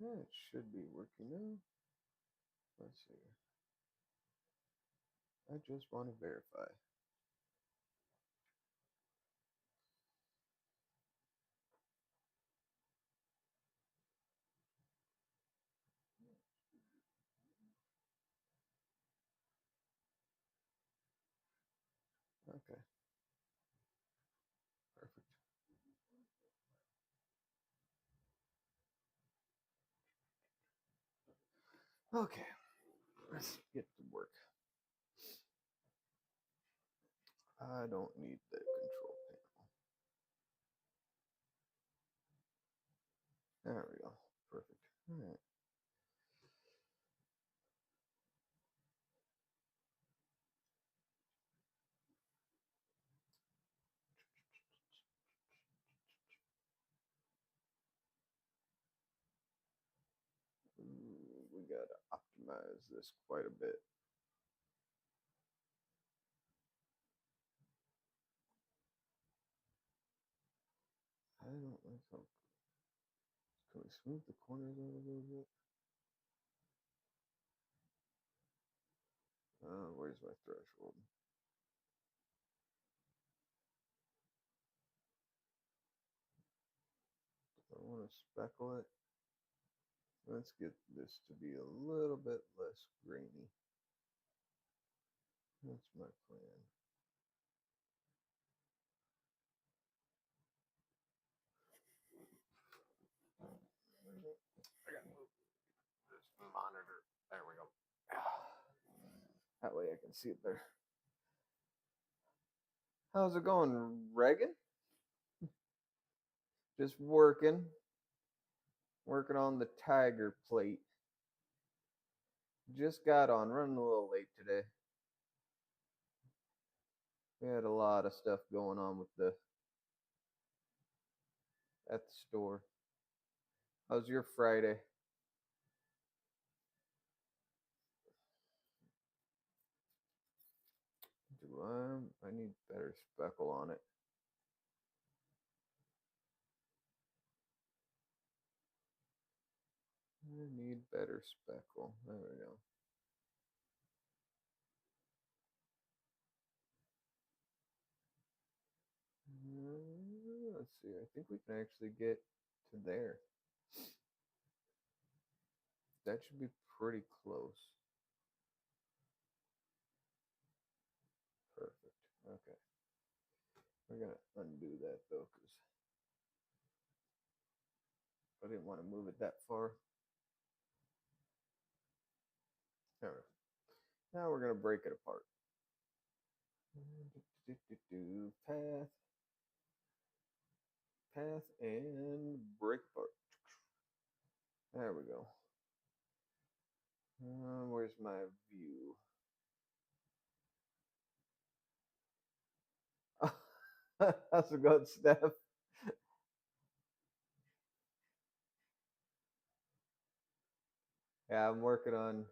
It should be working now. Let's see. I just want to verify. Okay, perfect. Okay, let's get to work. I don't need the control panel. There we go. Perfect. All right. We gotta optimize this quite a bit. I don't like how. Can we smooth the corners out a little bit? Where's my threshold? I want to speckle it. Let's get this to be a little bit less grainy. That's my plan. I gotta move this monitor. There we go. That way I can see it better. How's it going, Reagan? Just working on the tiger plate. Just got on, running a little late today. We had a lot of stuff going on with the at the store. How's your Friday? Do I need better speckle on it. I need better speckle. There we go. Let's see. I think we can actually get to there. That should be pretty close. Perfect. Okay. We're gonna undo that though, because I didn't want to move it that far. All right. Now we're gonna break it apart. Path, path, and break apart. There we go. Where's my view? How's it going, Steph? Yeah, I'm working on.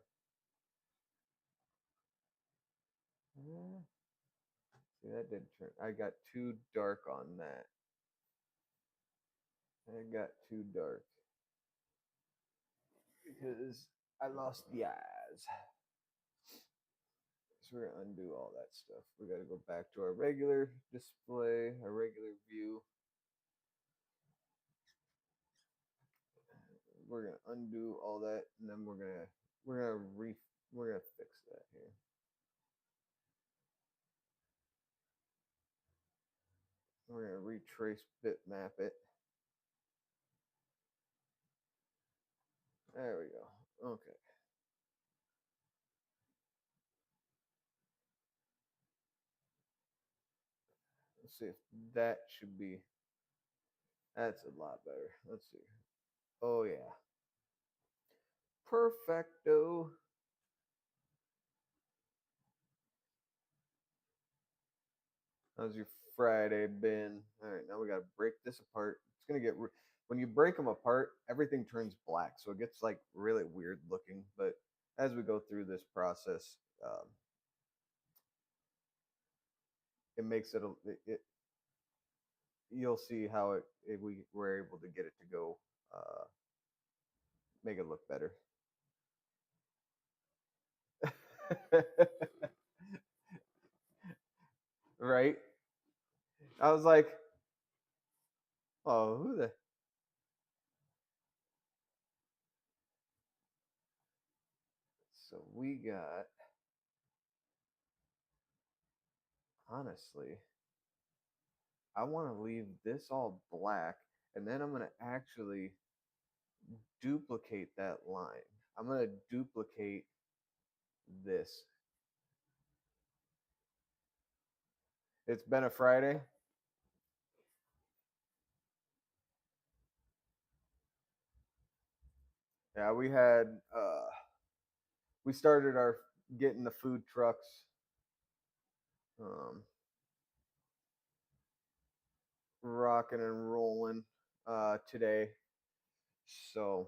See, that didn't turn. I got too dark on that. I got too dark because I lost the eyes. So we're gonna undo all that stuff. We gotta go back to our regular display, our regular view. We're gonna undo all that, and then we're gonna fix that here. We're gonna retrace bitmap it. There we go. Okay. Let's see if that should be. That's a lot better. Let's see. Oh yeah. Perfecto. How's your Friday been? All right, now we gotta break this apart. It's gonna get when you break them apart, everything turns black, so it gets like really weird looking. But as we go through this process, it makes it, you'll see how we were able to get it to go make it look better. Right? I was like, oh, who the? So we got, honestly, I want to leave this all black, and then I'm going to actually duplicate that line. I'm going to duplicate this. It's been a Friday. Yeah, we started our getting the food trucks um rocking and rolling today. So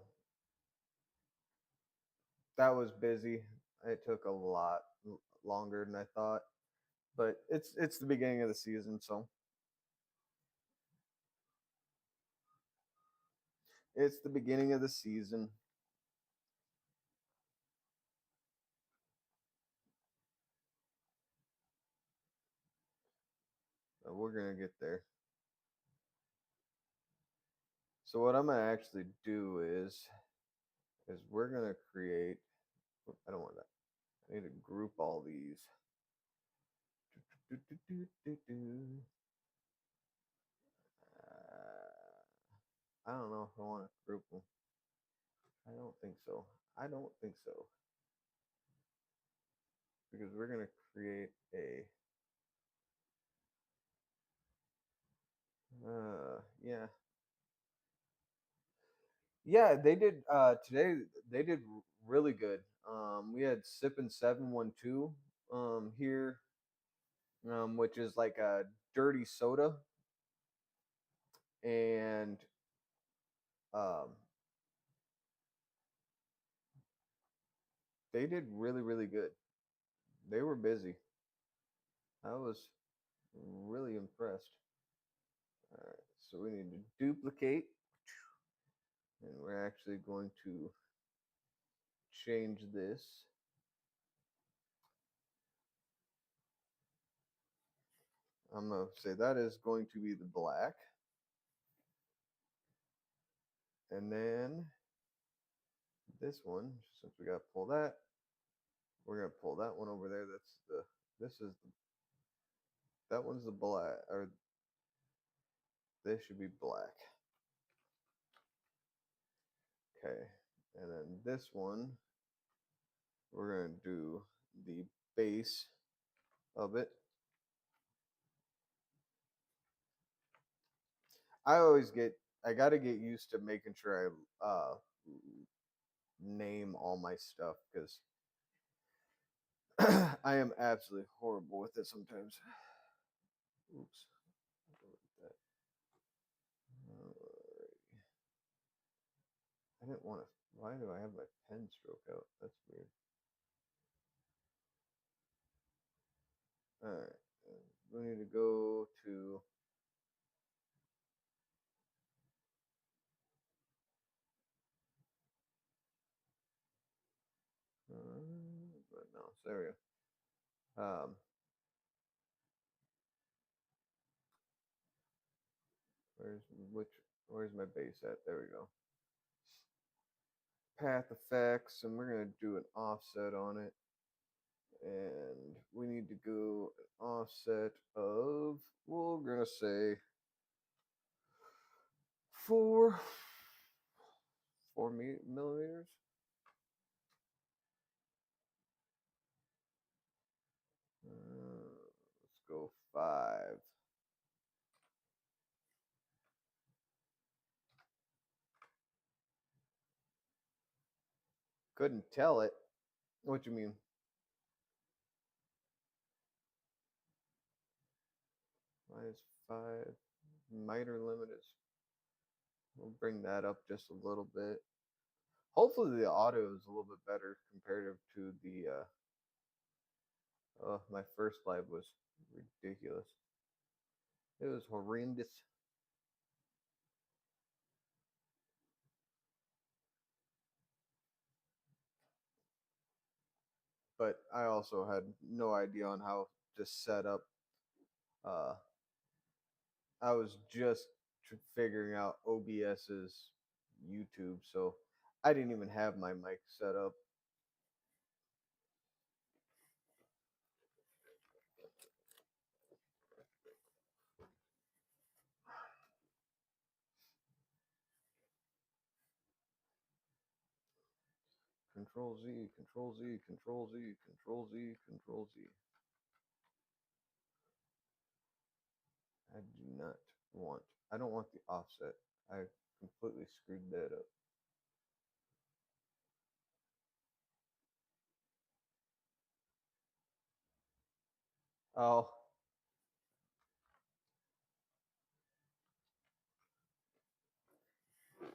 that was busy. It took a lot longer than I thought, but it's the beginning of the season, so it's the beginning of the season. We're gonna get there. So what I'm gonna actually do is we're gonna create. I don't want that. I need to group all these. I don't know if I want to group them. I don't think so. I don't think so because we're gonna create a. Yeah, yeah. They did today. They did really good. We had Sip and 712 here, which is like a dirty soda, and um, they did really good. They were busy. I was really impressed. All right, so we need to duplicate, and we're actually going to change this. I'm gonna say that is going to be the black, and then this one, since we got to pull that, we're gonna pull that one over there. That's the this is the, that one's the black, or this should be black. Okay, and then this one we're gonna do the base of it. I gotta get used to making sure I name all my stuff because I am absolutely horrible with it sometimes. Oops. I didn't want to. Why do I have my pen stroke out? That's weird. All right. We need to go to. But no, so there we go. Where's which? Where's my base at? There we go. Path effects, and we're gonna do an offset on it, and we need to go an offset of. We're gonna say four, 4 millimeters. Let's go 5. Couldn't tell it. What you mean? -5. Miter limit is. We'll bring that up just a little bit. Hopefully the audio is a little bit better comparative to the. Oh, my first live was ridiculous. It was horrendous. but I also had no idea on how to set up. Uh, I was just figuring out OBS's YouTube, so I didn't even have my mic set up. Control Z, Control Z, Control Z, Control Z, Control Z. I do not want. I don't want the offset. I completely screwed that up. Oh,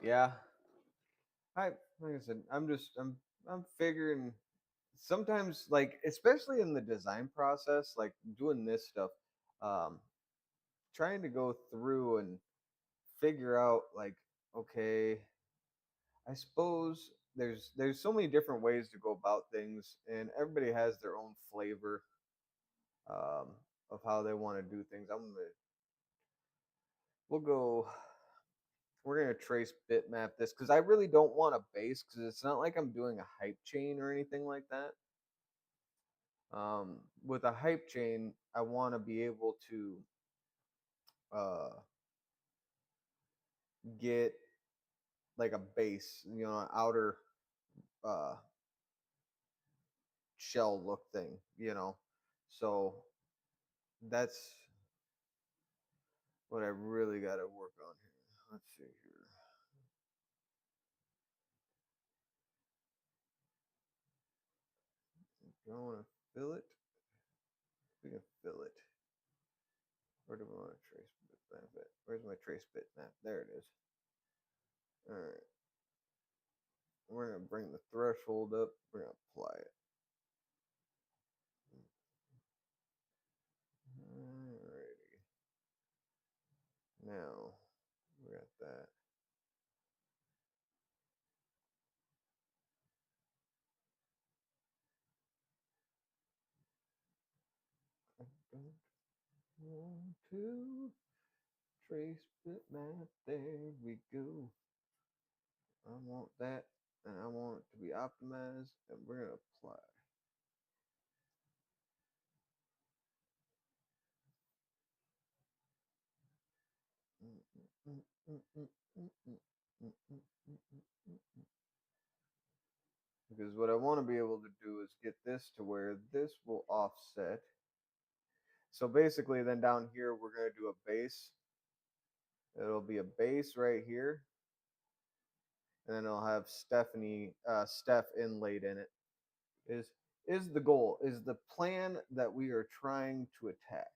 yeah. I like I said, I'm figuring sometimes like especially in the design process, like doing this stuff, um, trying to go through and figure out like okay, I suppose there's so many different ways to go about things, and everybody has their own flavor um, of how they want to do things. We'll go. We're gonna trace bitmap this because I really don't want a base because it's not like I'm doing a hype chain or anything like that. With a hype chain, I want to be able to uh, get like a base, an outer uh, shell look thing. So that's what I really got to work on here. Let's see here. Do I want to fill it? We can fill it. Where do we want to trace bitmap at? Where's my trace bitmap? There it is. All right. We're gonna bring the threshold up. We're gonna apply it. Alrighty. Now we got that. I don't want to trace bitmap. There we go. I want that, and I want it to be optimized, and we're gonna apply. Because what I want to be able to do is get this to where this will offset. So basically, then down here, we're going to do a base. It'll be a base right here. And then it'll have Steph inlaid in it. Is the goal, is the plan that we are trying to attack.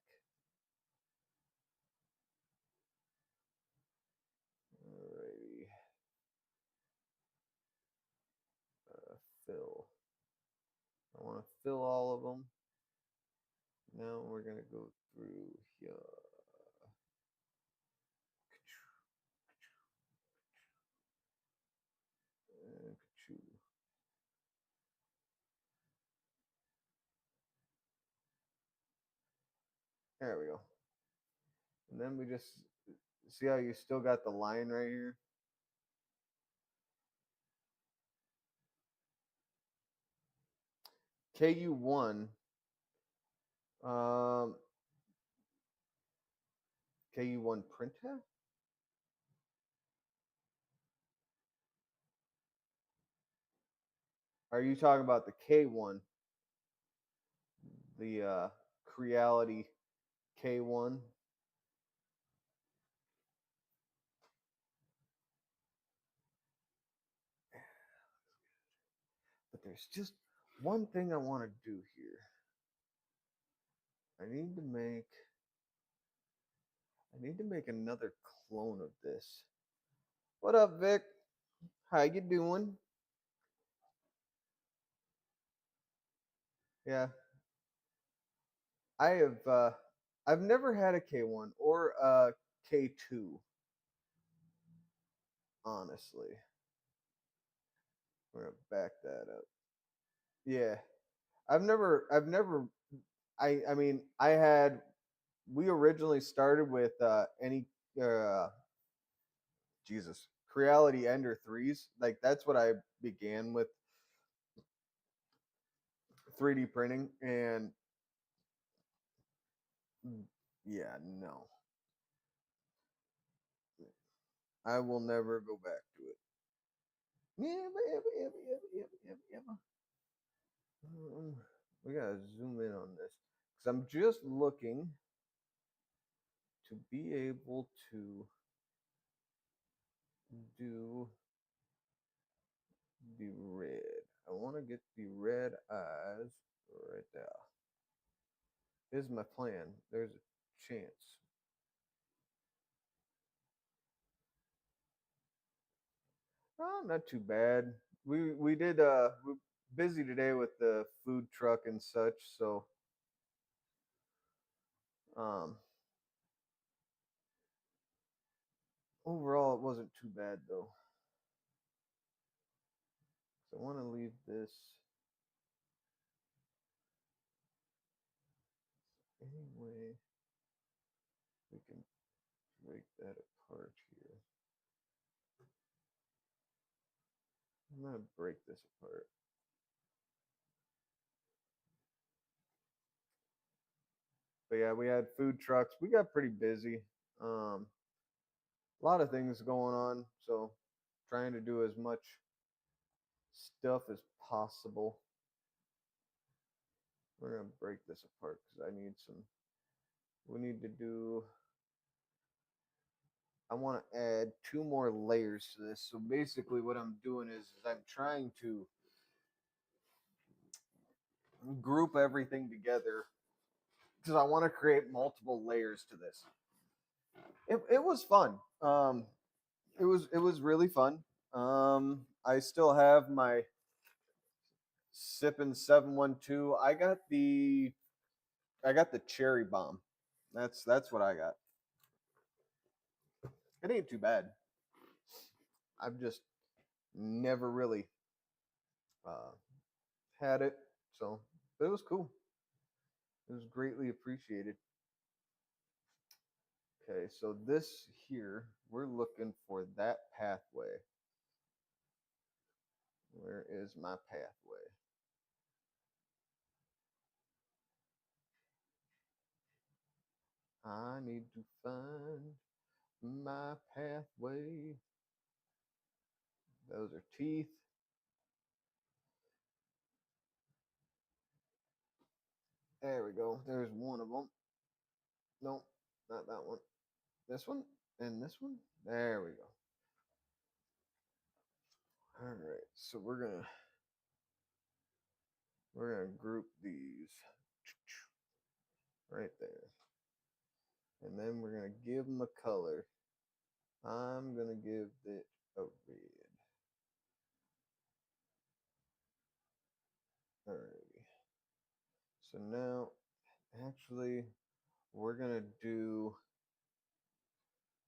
Alrighty. Fill. I want to fill all of them. Now we're going to go through here. There we go. And then we just see how you still got the line right here. KU1. Um, KU1 printer. Are you talking about the K1? The Creality K1? But there's just one thing I want to do here. I need to make another clone of this. What up, Vic? How you doing? Yeah, I have. I've never had a K1 or a K2. Honestly, we're gonna back that up. Yeah, I've never I mean I had we originally started with any uh Jesus Creality Ender threes. Like that's what I began with 3D printing, and yeah, no, I will never go back to it. Yeah, yeah, yeah, yeah, yeah, yeah, yeah. We gotta zoom in on this because I'm just looking to be able to do the red. I want to get the red eyes right there. This is my plan. There's a chance. Oh, not too bad. We did we're busy today with the food truck and such, so um overall it wasn't too bad though. So I want to leave this anyway. We can break that apart here. I'm gonna break this apart. But yeah, we had food trucks. We got pretty busy. A lot of things going on, so trying to do as much stuff as possible. We're gonna break this apart because I need some. We need to do. I want to add two more layers to this. So basically, what I'm doing is I'm trying to group everything together because I want to create multiple layers to this. It was fun. It was really fun. I still have my sipping 712. I got the cherry bomb. That's what I got. It ain't too bad. I've just never really uh, had it, so it was cool. It was greatly appreciated. Okay, so this here, we're looking for that pathway. Where is my pathway? I need to find my pathway. Those are teeth. There we go. There's one of them. Nope, not that one. This one and this one. There we go. All right, so we're gonna group these right there, and then we're gonna give them a color. I'm gonna give it a red. Alrighty. So now, actually, we're gonna do.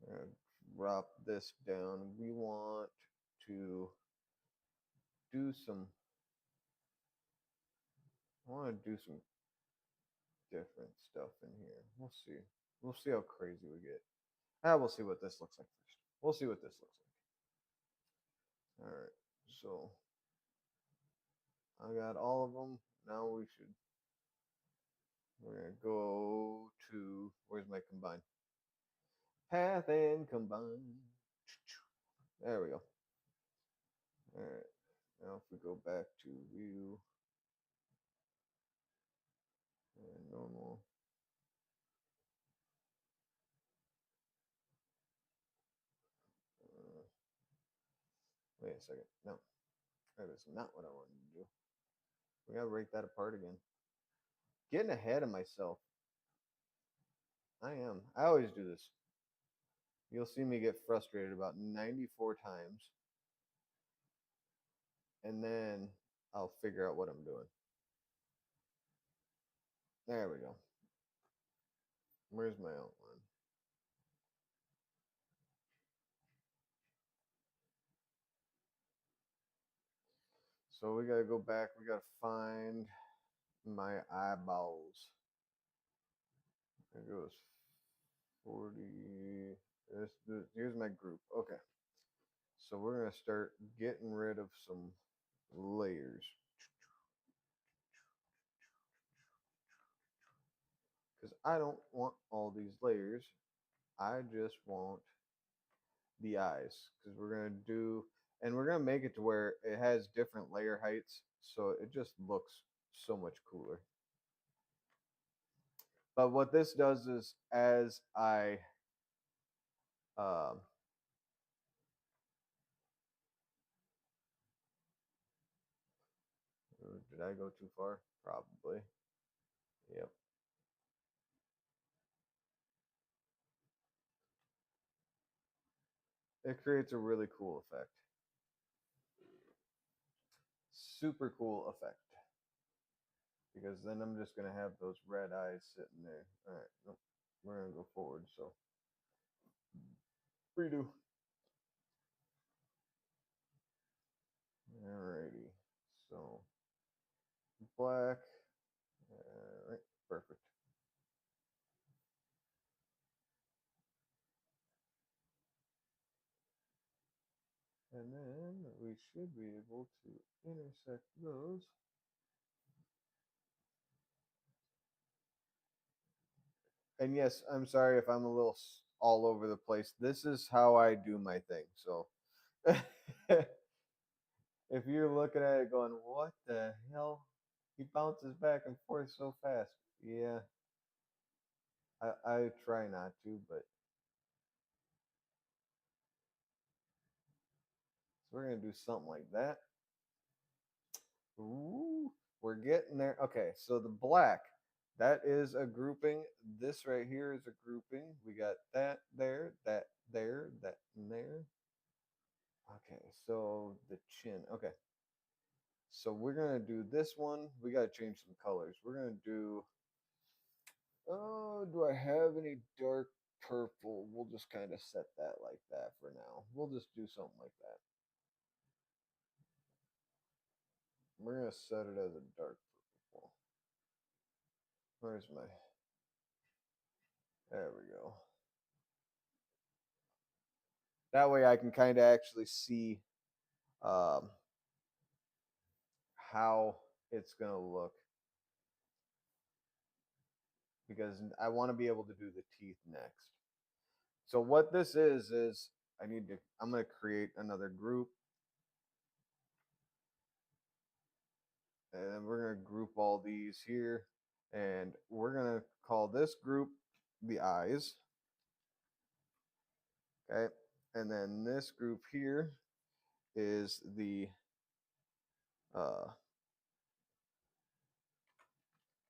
We're gonna drop this down. We want to do some. I want to do some different stuff in here. We'll see. We'll see how crazy we get. We'll see what this looks like first. We'll see what this looks like. All right. So I got all of them. Now we should. We're gonna go to. Where's my combine? Path and combine. There we go. All right. Now if we go back to view and normal. Uh, Wait a second. No, that is not what I wanted to do. We gotta break that apart again. Getting ahead of myself. I am. I always do this. You'll see me get frustrated about 94 times, and then I'll figure out what I'm doing. There we go. Where's my outline? So we gotta go back. We gotta find my eyeballs. There goes 40. Here's my group. Okay. So we're going to start getting rid of some layers. Because I don't want all these layers. I just want the eyes. Because we're going to do, and we're going to make it to where it has different layer heights. So it just looks so much cooler. But what this does is as I um, did I go too far? Probably. Yep. It creates a really cool effect. Super cool effect. Because then I'm just gonna have those red eyes sitting there. All right, nope. We're gonna go forward. So redo. Alrighty. So black. All right, perfect. And then we should be able to intersect those. And yes, I'm sorry if I'm a little all over the place. This is how I do my thing. So if you're looking at it going, what the hell? He bounces back and forth so fast. Yeah, I try not to, but so we're gonna do something like that. Ooh, we're getting there. Okay, so the black, that is a grouping. This right here is a grouping. We got that there, that there, that and there. Okay, so the chin. Okay, so we're gonna do this one. We gotta change some colors. We're gonna do. Oh, do I have any dark purple? We'll just kind of set that like that for now. We'll just do something like that. We're gonna set it as a dark purple. Where's my? There we go. That way I can kind of actually see um, how it's gonna look because I want to be able to do the teeth next. So what this is I'm gonna create another group and then we're gonna group all these here and we're gonna call this group the eyes. Okay, and then this group here is the uh,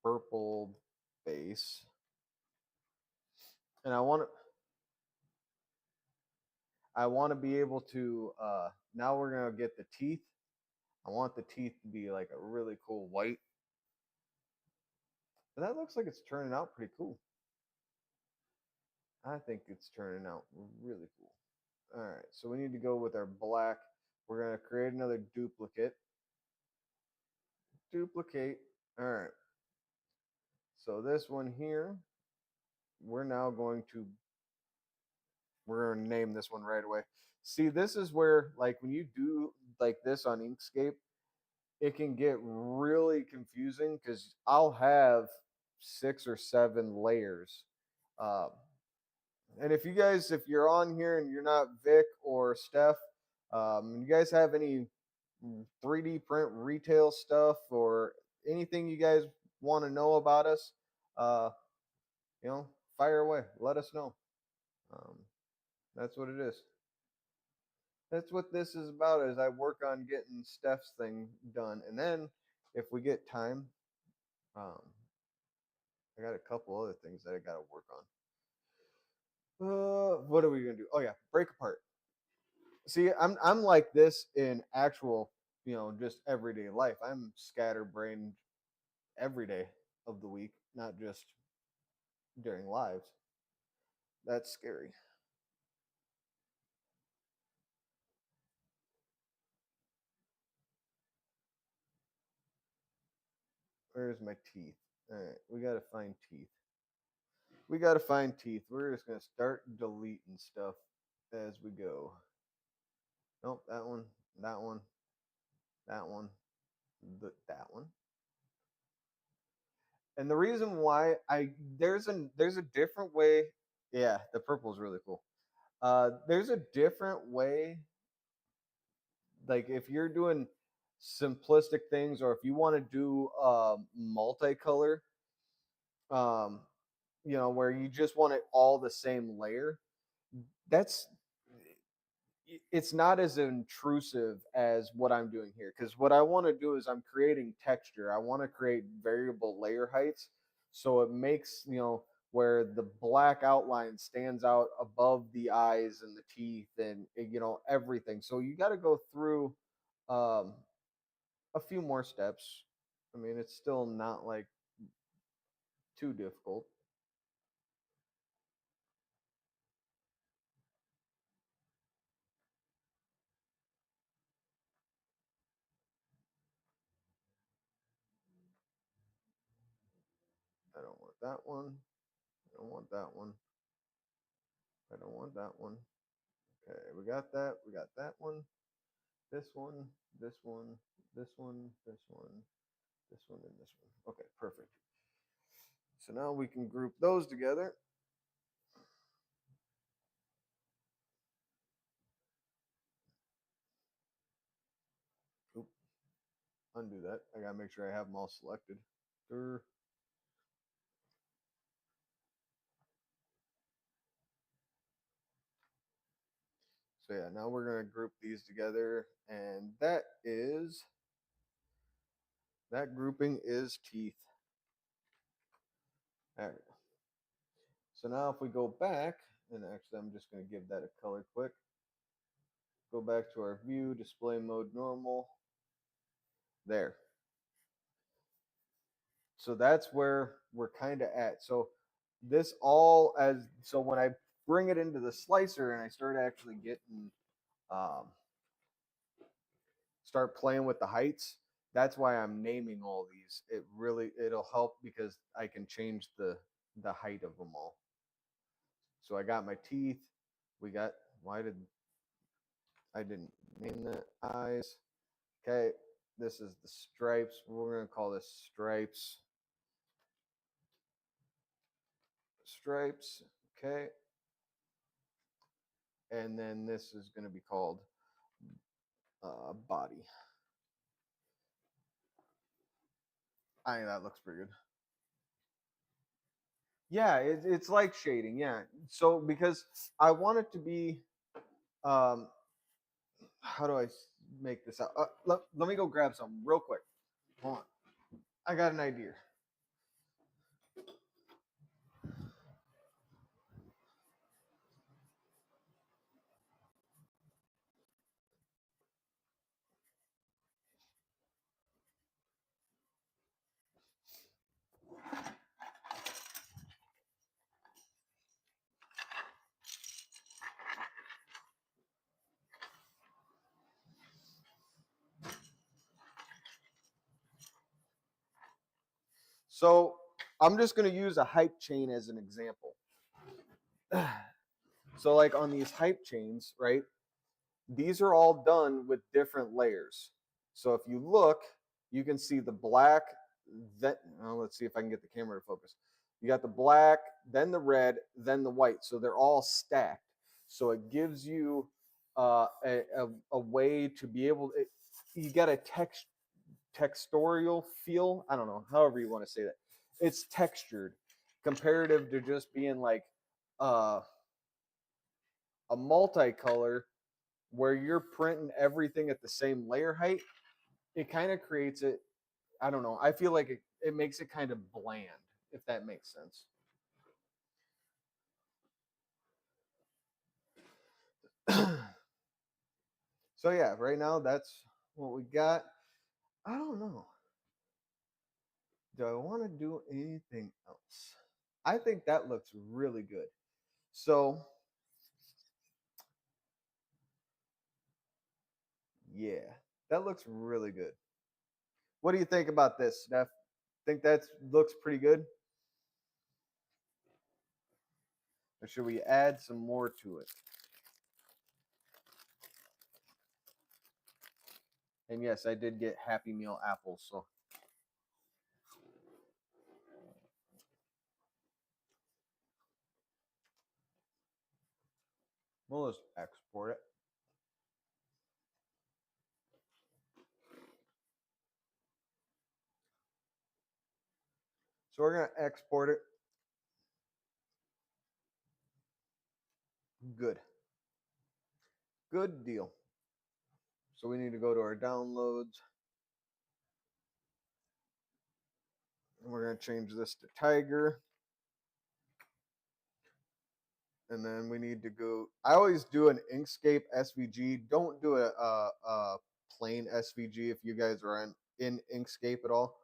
purple base, and I want to be able to. Now we're gonna get the teeth. I want the teeth to be like a really cool white. But that looks like it's turning out pretty cool. I think it's turning out really cool. All right, so we need to go with our black. We're gonna create another duplicate. Duplicate. All right. So this one here, we're now going to we're gonna name this one right away. See, this is where like when you do like this on Inkscape, it can get really confusing because I'll have 6 or 7 layers. Um, and if you're on here and you're not Vic or Steph, you guys have any 3D print retail stuff or anything you guys want to know about us, uh, fire away. Let us know. Um, that's what it is. That's what this is about. Is I work on getting Steph's thing done, and then if we get time, um, I got a couple other things that I got to work on. What are we gonna do? Oh yeah, break apart. See, I'm like this in actual, just everyday life. I'm scatterbrained every day of the week, not just during lives. That's scary. Where's my teeth? All right, we got to find teeth. We got to find teeth. We're just going to start deleting stuff as we go. Nope, that one, that one, that one, that one. And the reason why there's a different way. Yeah, the purple is really cool. There's a different way. Like if you're doing simplistic things, or if you want to do multicolor, um, where you just want it all the same layer, that's it's not as intrusive as what I'm doing here. Because what I want to do is I'm creating texture. I want to create variable layer heights, so it makes where the black outline stands out above the eyes and the teeth and everything. So you got to go through um, a few more steps. I mean, it's still not like too difficult. I don't want that one. I don't want that one. I don't want that one. Okay, we got that. We got that one. This one, this one, this one, this one, this one, and this one. Okay, perfect. So now we can group those together. Oop, undo that. I gotta make sure I have them all selected. So yeah, now we're gonna group these together, and that grouping is teeth. All right. So now if we go back, and actually I'm just gonna give that a color quick. Go back to our view, display mode normal. There. So that's where we're kind of at. So this all as so when I bring it into the slicer and I start actually getting um, start playing with the heights, that's why I'm naming all these. It'll help because I can change the height of them all. So I got my teeth. We got why did I didn't name the eyes? Okay, this is the stripes. We're gonna call this stripes. Stripes. Okay, and then this is gonna be called body. I think that looks pretty good. Yeah, it's like shading. Yeah. So because I want it to be, um, how do I make this out? Let me go grab some real quick. Hold on. I got an idea. So I'm just going to use a hype chain as an example. So like on these hype chains, right? These are all done with different layers. So if you look, you can see the black. That let's see if I can get the camera to focus. You got the black, then the red, then the white. So they're all stacked. So it gives you a way to be able. You got a textorial feel. I don't know, however you want to say that. It's textured, comparative to just being like uh, a multicolor where you're printing everything at the same layer height. It kind of creates it. I don't know. I feel like it makes it kind of bland, if that makes sense. So yeah, right now that's what we got. I don't know. Do I want to do anything else? I think that looks really good. So yeah, that looks really good. What do you think about this, Steph? Think that looks pretty good? Or should we add some more to it? And yes, I did get Happy Meal apples, so we'll just export it. So we're gonna export it. Good. Good deal. So we need to go to our downloads. And we're gonna change this to Tiger. And then we need to go. I always do an Inkscape SVG. Don't do a plain SVG if you guys are in Inkscape at all.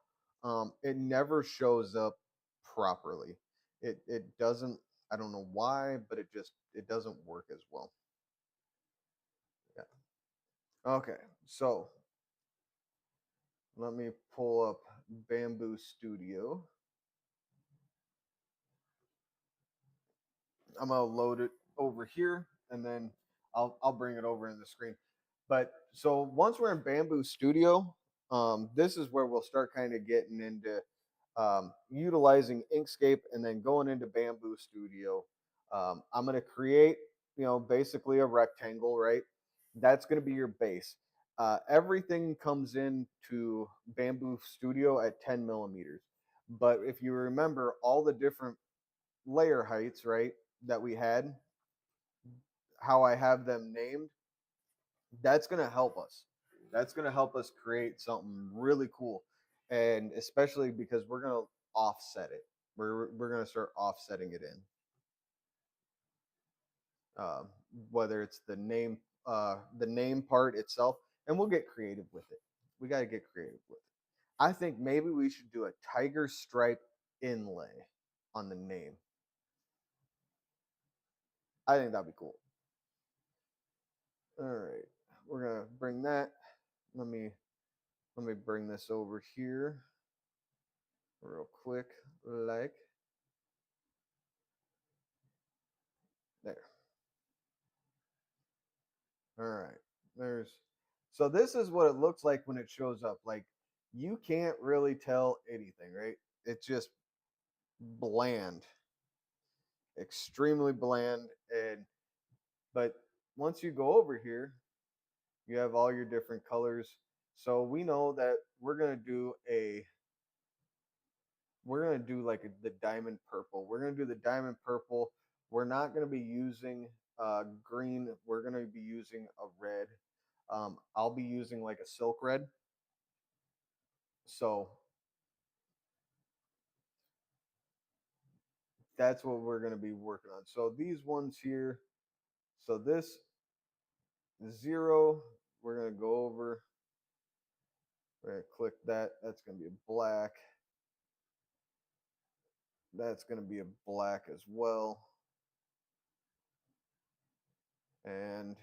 It never shows up properly. It doesn't. I don't know why, but it doesn't work as well. Yeah. Okay. So let me pull up Bamboo Studio. I'm gonna load it over here, and then I'll bring it over in the screen. But so once we're in Bamboo Studio, this is where we'll start kind of getting into utilizing Inkscape, and then going into Bamboo Studio. I'm gonna create, basically a rectangle, right? That's gonna be your base. Everything comes into Bamboo Studio at 10 millimeters. But if you remember all the different layer heights, right, that we had, how I have them named, that's going to help us. That's going to help us create something really cool. And especially because we're going to offset it. We're going to start offsetting it in. Um, Whether it's the name part itself, and we'll get creative with it. We got to get creative with it. I think maybe we should do a tiger stripe inlay on the name. I think that'd be cool. All right, we're gonna bring that. Let me let me bring this over here real quick, like there. All right, there's. So this is what it looks like when it shows up. Like you can't really tell anything, right? It's just bland, extremely bland, and but once you go over here, you have all your different colors. So we know that we're gonna do like the diamond purple. We're gonna do the diamond purple. We're not gonna be using green. We're gonna be using a red. I'll be using like a silk red. So that's what we're gonna be working on. So these ones here. So this 0, we're gonna go over. We're gonna click that. That's gonna be a black. That's gonna be a black as well. And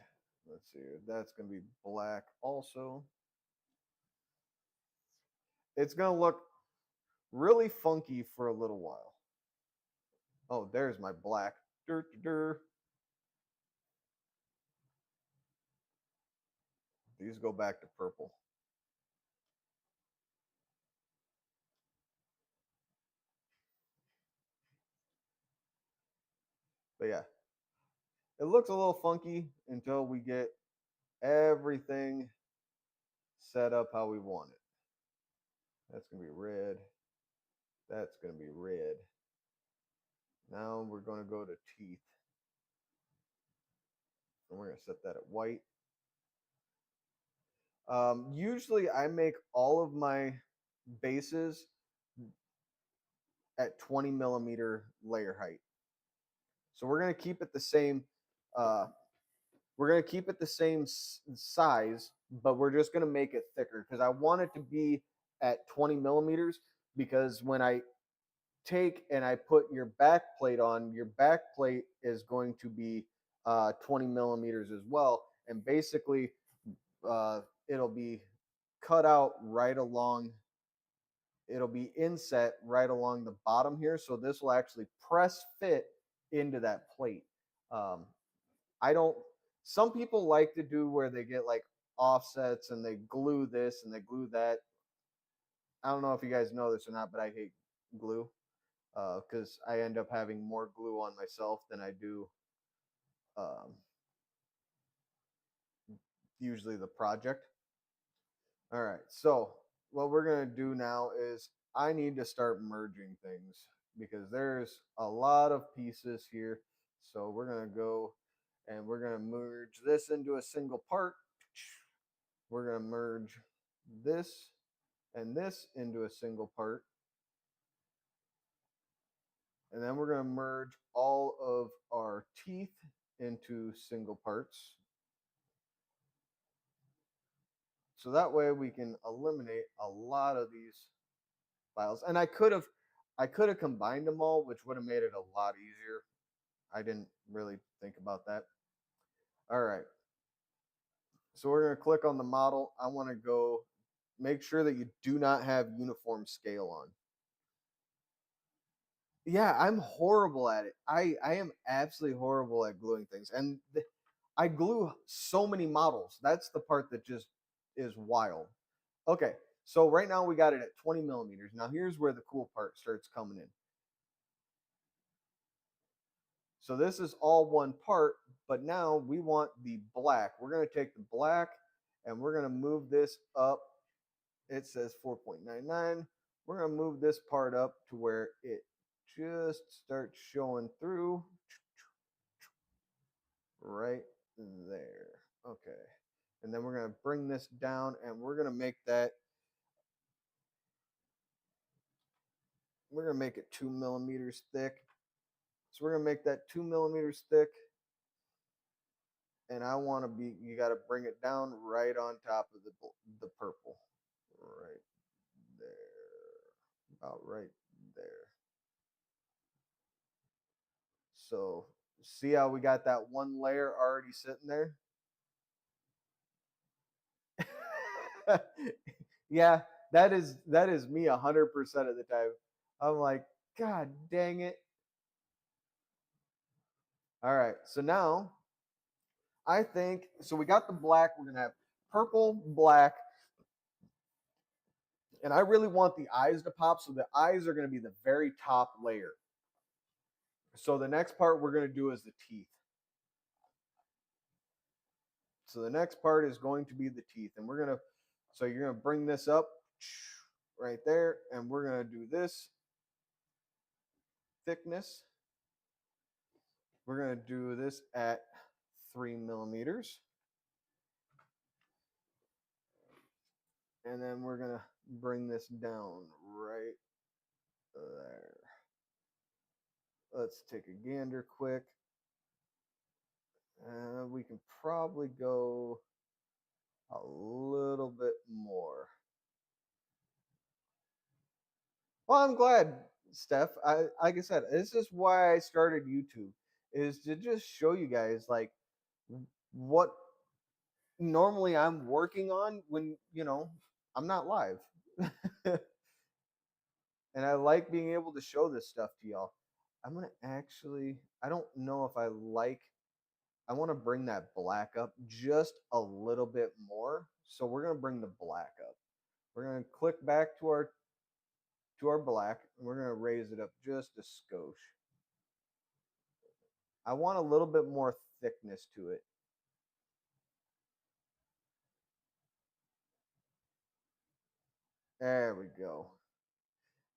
let's see, that's gonna be black also. It's gonna look really funky for a little while. Oh, there's my black. Dur, dur. These go back to purple. But yeah, it looks a little funky until we get everything set up how we want it. That's going to be red. That's going to be red. Now we're going to go to teeth. And we're going to set that at white. Usually I make all of my bases at 20 millimeter layer height. So we're going to keep it the same. We're going to keep it the same size, but we're just going to make it thicker because I want it to be at 20 millimeters. Because when I take and I put your back plate on, your back plate is going to be 20 millimeters as well. And basically, it'll be cut out right along it'll be inset right along the bottom here. So this will actually press fit into that plate. Um, I don't, some people like to do where they get like offsets and they glue this and they glue that. I don't know if you guys know this or not, but I hate glue because I end up having more glue on myself than I do um, usually the project. All right. So what we're gonna do now is I need to start merging things because there's a lot of pieces here. So we're gonna go and we're gonna merge this into a single part. We're gonna merge this and this into a single part. And then we're gonna merge all of our teeth into single parts. So that way we can eliminate a lot of these files. And I could have combined them all, which would have made it a lot easier. I didn't really think about that. All right. So we're going to click on the model. I want to go make sure that you do not have uniform scale on. Yeah, I'm horrible at it. I am absolutely horrible at gluing things. And I glue so many models. That's the part that just is wild. Okay. So right now we got it at 20 millimeters. Now here's where the cool part starts coming in. So this is all one part, but now we want the black. We're going to take the black and we're going to move this up. It says 4.99. We're going to move this part up to where it just starts showing through right there. Okay. And then we're going to bring this down and we're going to make that, we're going to make it 2 millimeters thick. So we're going to make that 2 millimeters thick. And I want to be, you got to bring it down right on top of the purple. Right there. About right there. So see how we got that one layer already sitting there? Yeah, that is me 100% of the time. I'm like, God dang it. All right, so now I think so. We got the black. We're gonna have purple, black, and I really want the eyes to pop. So the eyes are gonna be the very top layer. So the next part we're gonna do is the teeth. So the next part is going to be the teeth, and we're gonna. So you're gonna bring this up right there, and we're gonna do this thickness. We're gonna do this at 3 millimeters, and then we're gonna bring this down right there. Let's take a gander quick. We can probably go a little bit more. Well, I'm glad, Steph. Like I said, this is why I started YouTube, is to just show you guys like what normally I'm working on when I'm not live. And I like being able to show this stuff to y'all. I'm gonna actually, I don't know if I want to bring that black up just a little bit more. So we're gonna bring the black up. We're gonna click back to our black and we're gonna raise it up just a skosh. I want a little bit more thickness to it. There we go.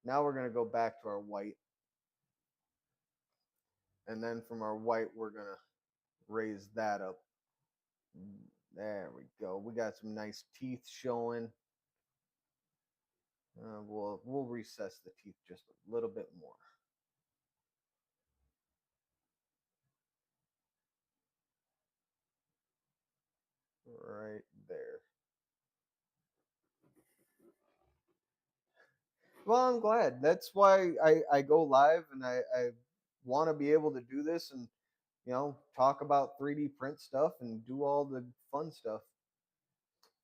Now we're gonna go back to our white. And then from our white, we're gonna raise that up. There we go. We got some nice teeth showing. We'll recess the teeth just a little bit more. Right there. Well, I'm glad. That's why I go live and I want to be able to do this and talk about 3D print stuff and do all the fun stuff.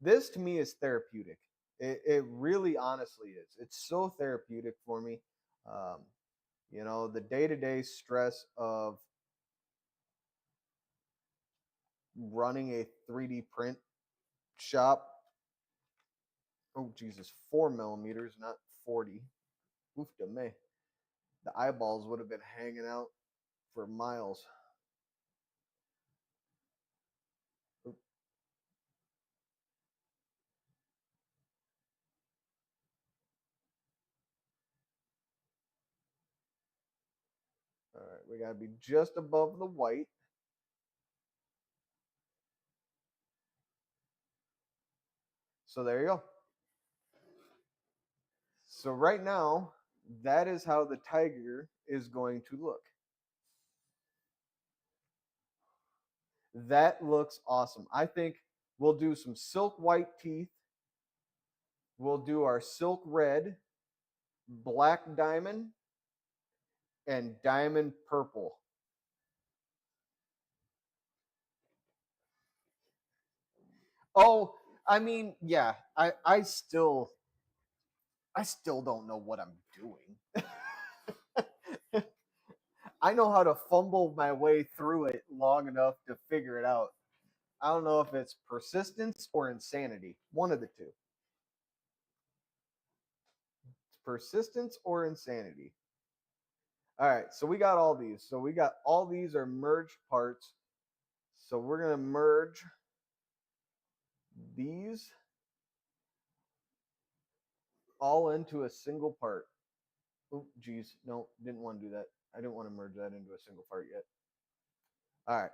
This to me is therapeutic. It really honestly is. It's so therapeutic for me. Um, the day to day stress of running a 3D print shop. Oh, Jesus, 4 millimeters, not 40. Oof de me. The eyeballs would have been hanging out for miles. Oop. All right, we got to be just above the white. So there you go. So right now, that is how the tiger is going to look. That looks awesome. I think we'll do some silk white teeth. We'll do our silk red, black diamond, and diamond purple. Oh, I mean, yeah, I still don't know what I'm doing. I know how to fumble my way through it long enough to figure it out. I don't know if it's persistence or insanity. One of the two. It's persistence or insanity. All right, so we got all these. So we got all these are merged parts. So we're gonna merge these all into a single part. Oh, geez, no, didn't want to do that. I didn't want to merge that into a single part yet. All right.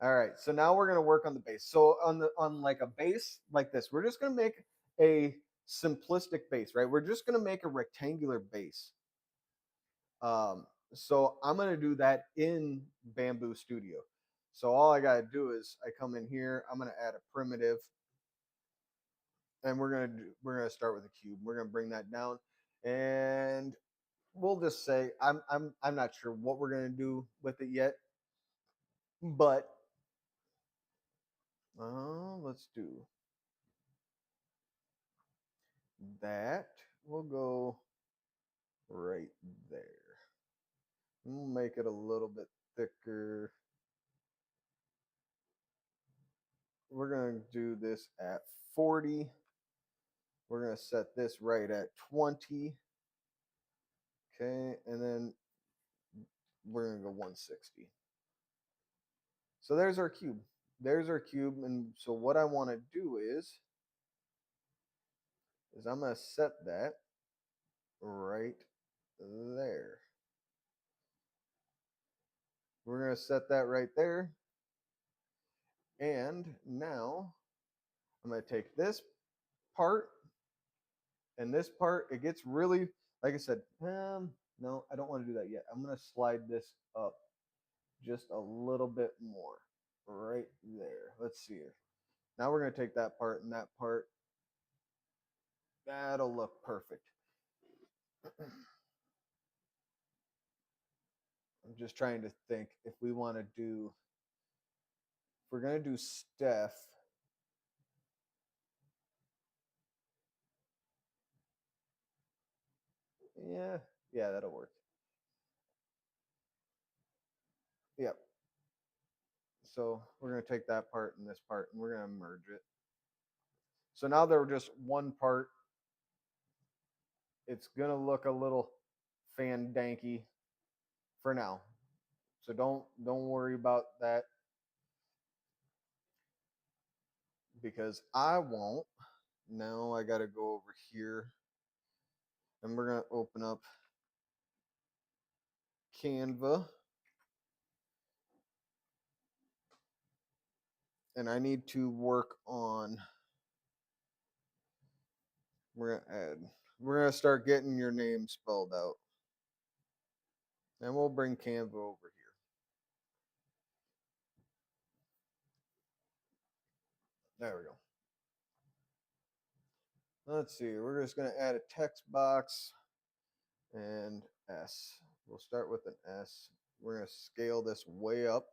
All right, so now we're gonna work on the base. So on like a base like this, we're just gonna make a simplistic base, right? We're just gonna make a rectangular base. So I'm gonna do that in Bamboo Studio. So all I gotta do is I come in here, I'm gonna add a primitive, and we're gonna start with a cube. We're gonna bring that down, and we'll just say I'm not sure what we're gonna do with it yet, but let's do that. We'll go right there. We'll make it a little bit thicker. We're going to do this at 40. We're going to set this right at 20. Okay, and then we're going to go 160. So there's our cube. There's our cube. And so what I want to do is I'm going to set that right there. We're going to set that right there. And now I'm going to take this part and this part. It gets really, like I said, no, I don't want to do that yet. I'm going to slide this up just a little bit more right there. Let's see here. Now we're going to take that part and that part. That'll look perfect. I'm just trying to think if we want to do, if we're going to do Steph, yeah, yeah, that'll work. Yep. So we're going to take that part and this part and we're going to merge it. So now they're just one part. It's going to look a little fandanky for now. So don't worry about that because I won't. Now I got to go over here and we're going to open up Canva and I need to work on, we're going to start getting your name spelled out. And we'll bring Canva over here. There we go. Let's see. We're just going to add a text box and S. We'll start with an S. We're going to scale this way up.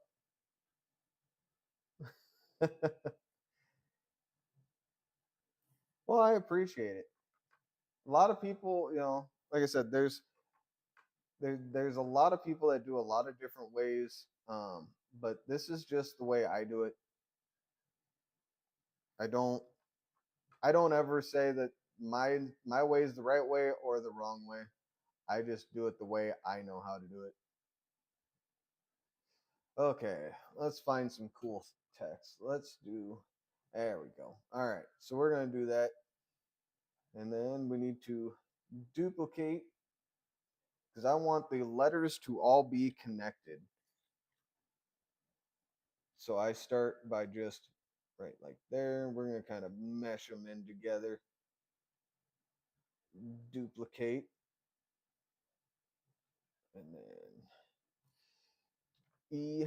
Well, I appreciate it. A lot of people, like I said, there's a lot of people that do a lot of different ways. But this is just the way I do it. I don't I don't ever say that my way is the right way or the wrong way. I just do it the way I know how to do it. Okay, let's find some cool text. Let's do. There we go. All right, so we're gonna do that, and then we need to duplicate because I want the letters to all be connected. So I start by just right like there. We're gonna kind of mesh them in together. Duplicate, and then E.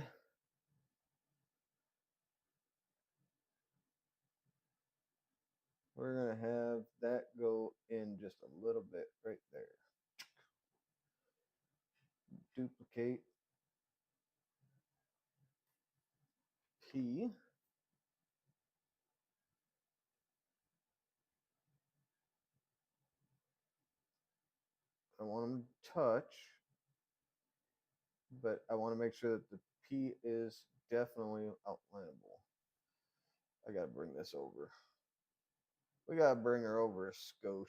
We're gonna have that go in just a little bit right there. Duplicate P. I want them to touch, but I want to make sure that the P is definitely outlineable. I gotta bring this over. We gotta bring her over a skosh.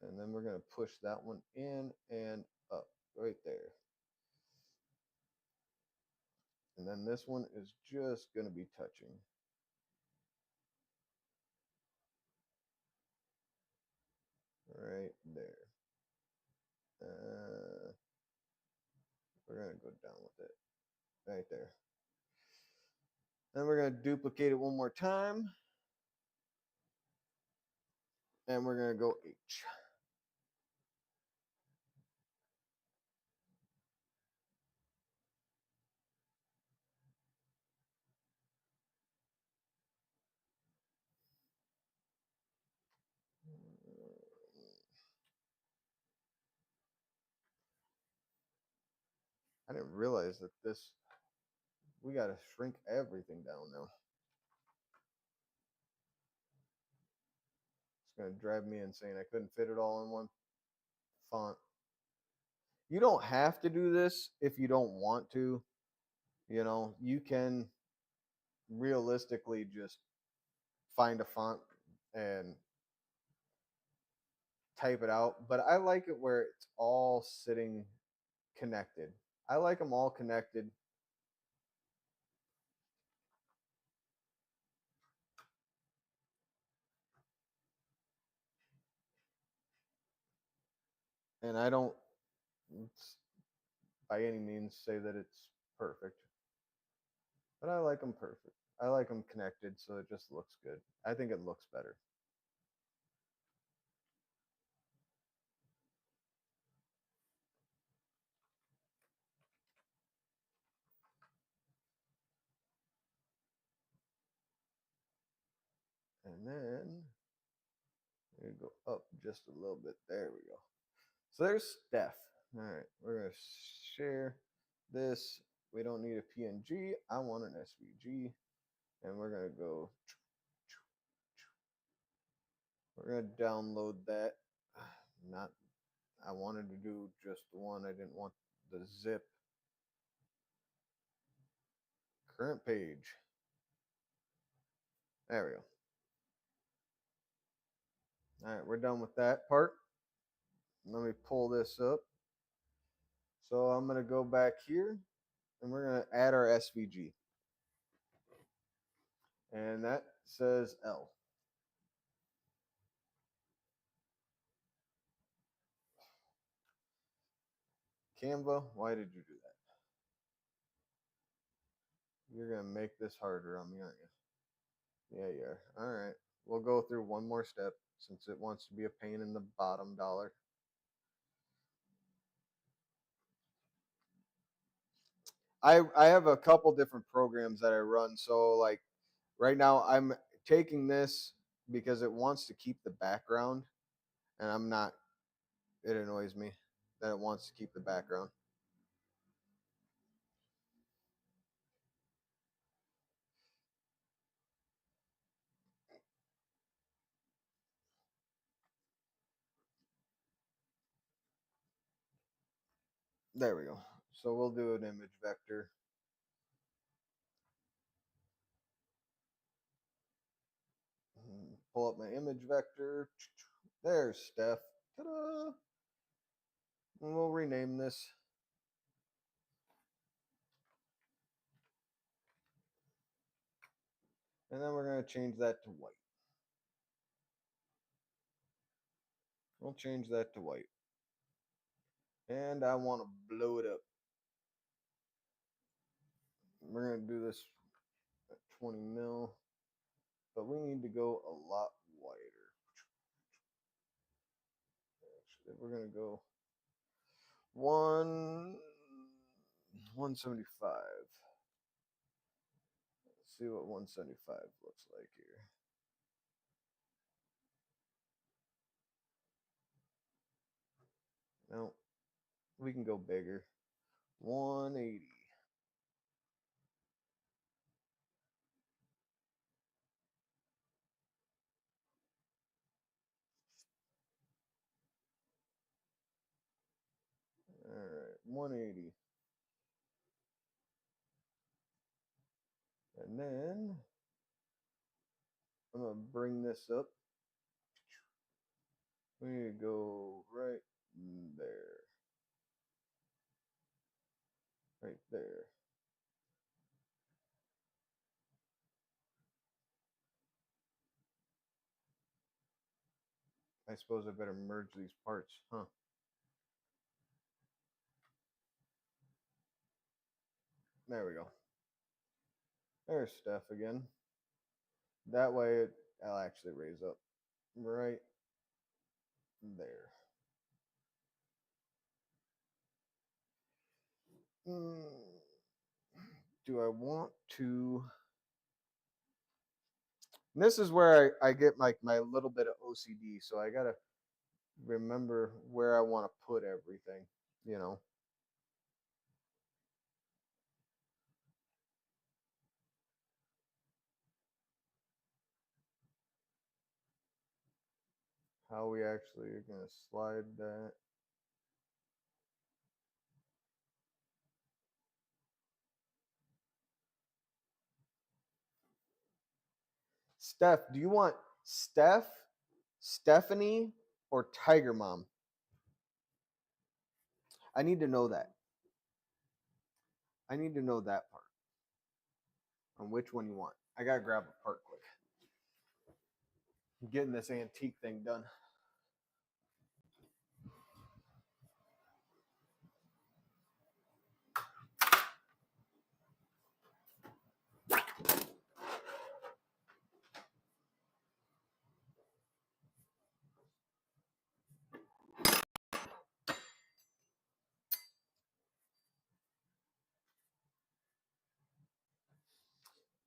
And then we're gonna push that one in and up right there. And then this one is just gonna be touching. Right there. We're gonna go down with it. Right there. Then we're gonna duplicate it one more time. And we're gonna go H. I didn't realize that we gotta shrink everything down now. It's gonna drive me insane. I couldn't fit it all in one font. You don't have to do this if you don't want to. You can realistically just find a font and type it out. But I like it where it's all sitting connected. I like them all connected. And I don't by any means say that it's perfect, but I like them perfect. I like them connected so it just looks good. I think it looks better. And then we go up just a little bit. There we go. So there's Steph. All right, we're gonna share this. We don't need a PNG. I want an SVG, and we're gonna go. We're gonna download that. Not. I wanted to do just the one. I didn't want the zip. Current page. There we go. All right, we're done with that part. Let me pull this up. So I'm gonna go back here, and we're gonna add our SVG, and that says L. Canva, why did you do that? You're gonna make this harder on me, aren't you? Yeah, you are. All right. We'll go through one more step since it wants to be a pain in the bottom dollar. I have a couple different programs that I run. So like right now I'm taking this because it wants to keep the background and I'm not it annoys me that it wants to keep the background. There we go. So we'll do an image vector. Pull up my image vector. There's Steph. Ta-da! And we'll rename this. And then we're going to change that to white. We'll change that to white. And I want to blow it up. We're going to do this at 20 mil. But we need to go a lot wider. Actually, we're going to go 175. Let's see what 175 looks like here. No, we can go bigger. 180. All right, 180. And then I'm going to bring this up. We need to go right there. Right there. I suppose I better merge these parts, huh? There we go. There's Steph again. That way I'll actually raise up right there. Do I want to? And this is where I get my little bit of OCD, so I gotta remember where I want to put everything, you know. How we actually are gonna slide that. Steph, do you want Steph, Stephanie, or Tiger Mom? I need to know that. I need to know that part. On which one you want. I gotta grab a part quick. I'm getting this antique thing done.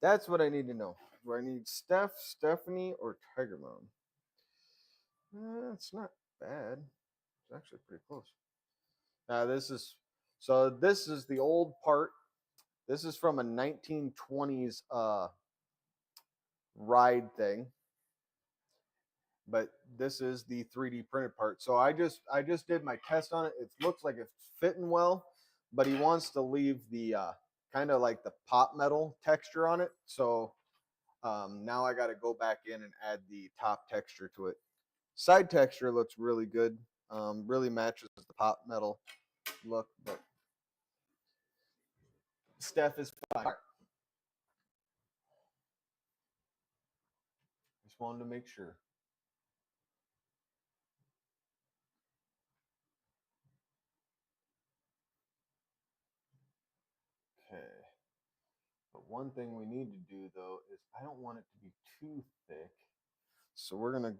That's what I need to know. Do I need Steph, Stephanie, or Tiger Mom? It's not bad. It's actually pretty close. Now this is the old part. This is from a 1920s ride thing, but this is the 3D printed part. So I just did my test on it. It looks like it's fitting well, but he wants to leave the kind of like the pop metal texture on it. So now I got to go back in and add the top texture to it. Side texture looks really good. Really matches the pop metal look, but Steph is fine. Just wanted to make sure. Okay. But one thing we need to do though is I don't want it to be too thick. So we're gonna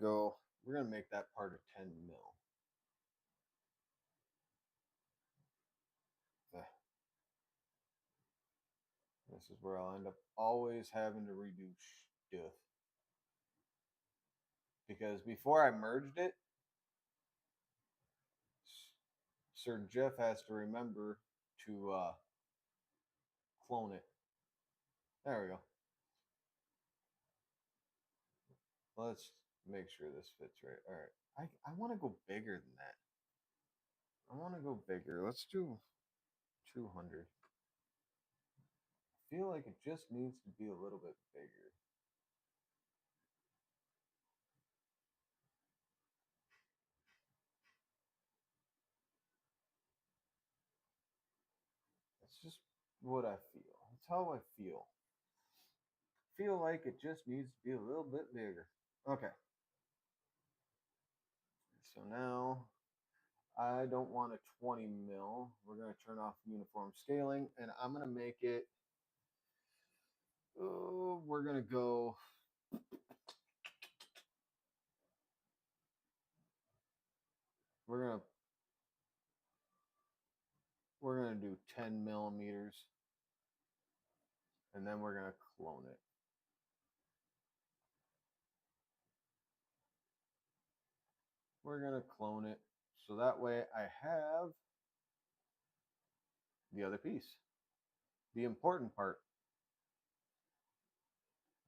make that part a 10 mil. This is where I'll end up always having to redo stuff. Because before I merged it, Sir Jeff has to remember to clone it. There we go. Let's make sure this fits right. All right. I want to go bigger than that. I want to go bigger. Let's do 200. I feel like it just needs to be a little bit bigger. That's just what I feel. That's how I feel. Feel like it just needs to be a little bit bigger. Okay. So now I don't want a 20 mil. We're going to turn off uniform scaling and I'm going to make it. Oh, we're going to go. We're going to do 10 millimeters and then we're going to clone it. We're going to clone it so that way I have the other piece, the important part.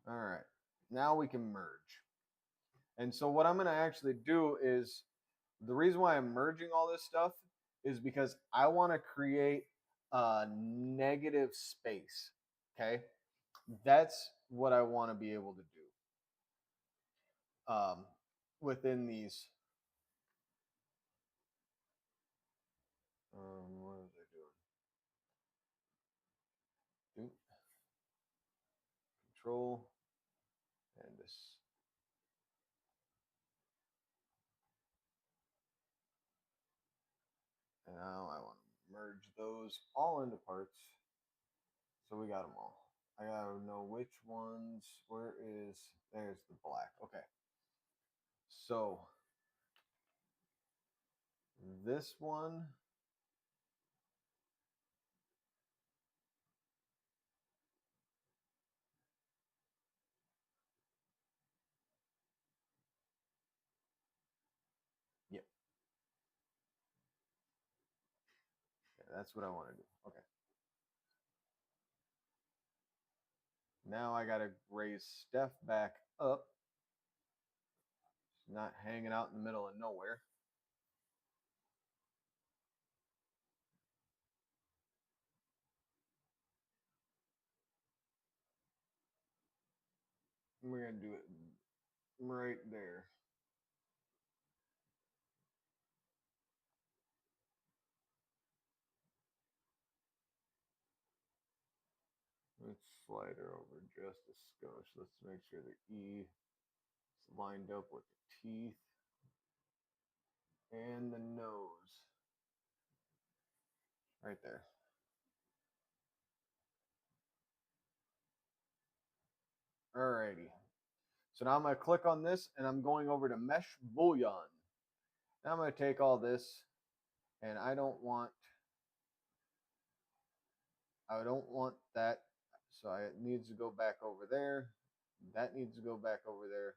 All right, now we can merge. And so what I'm going to actually do is, the reason why I'm merging all this stuff is because I want to create a negative space. Okay, that's what I want to be able to do within these. What was I doing? Do control and this. And now I want to merge those all into parts. So we got them all. I gotta know which ones. Where is, there's the black. Okay. So this one. Yep. Yeah, that's what I want to do. Okay. Now I gotta raise Steph back up. She's not hanging out in the middle of nowhere. And we're gonna do it right there. Let's slide her over just a skosh. Let's make sure the E is lined up with the teeth and the nose. Right there. Alrighty. So now I'm going to click on this and I'm going over to Mesh Bouillon. Now I'm going to take all this and I don't want that. So it needs to go back over there. That needs to go back over there.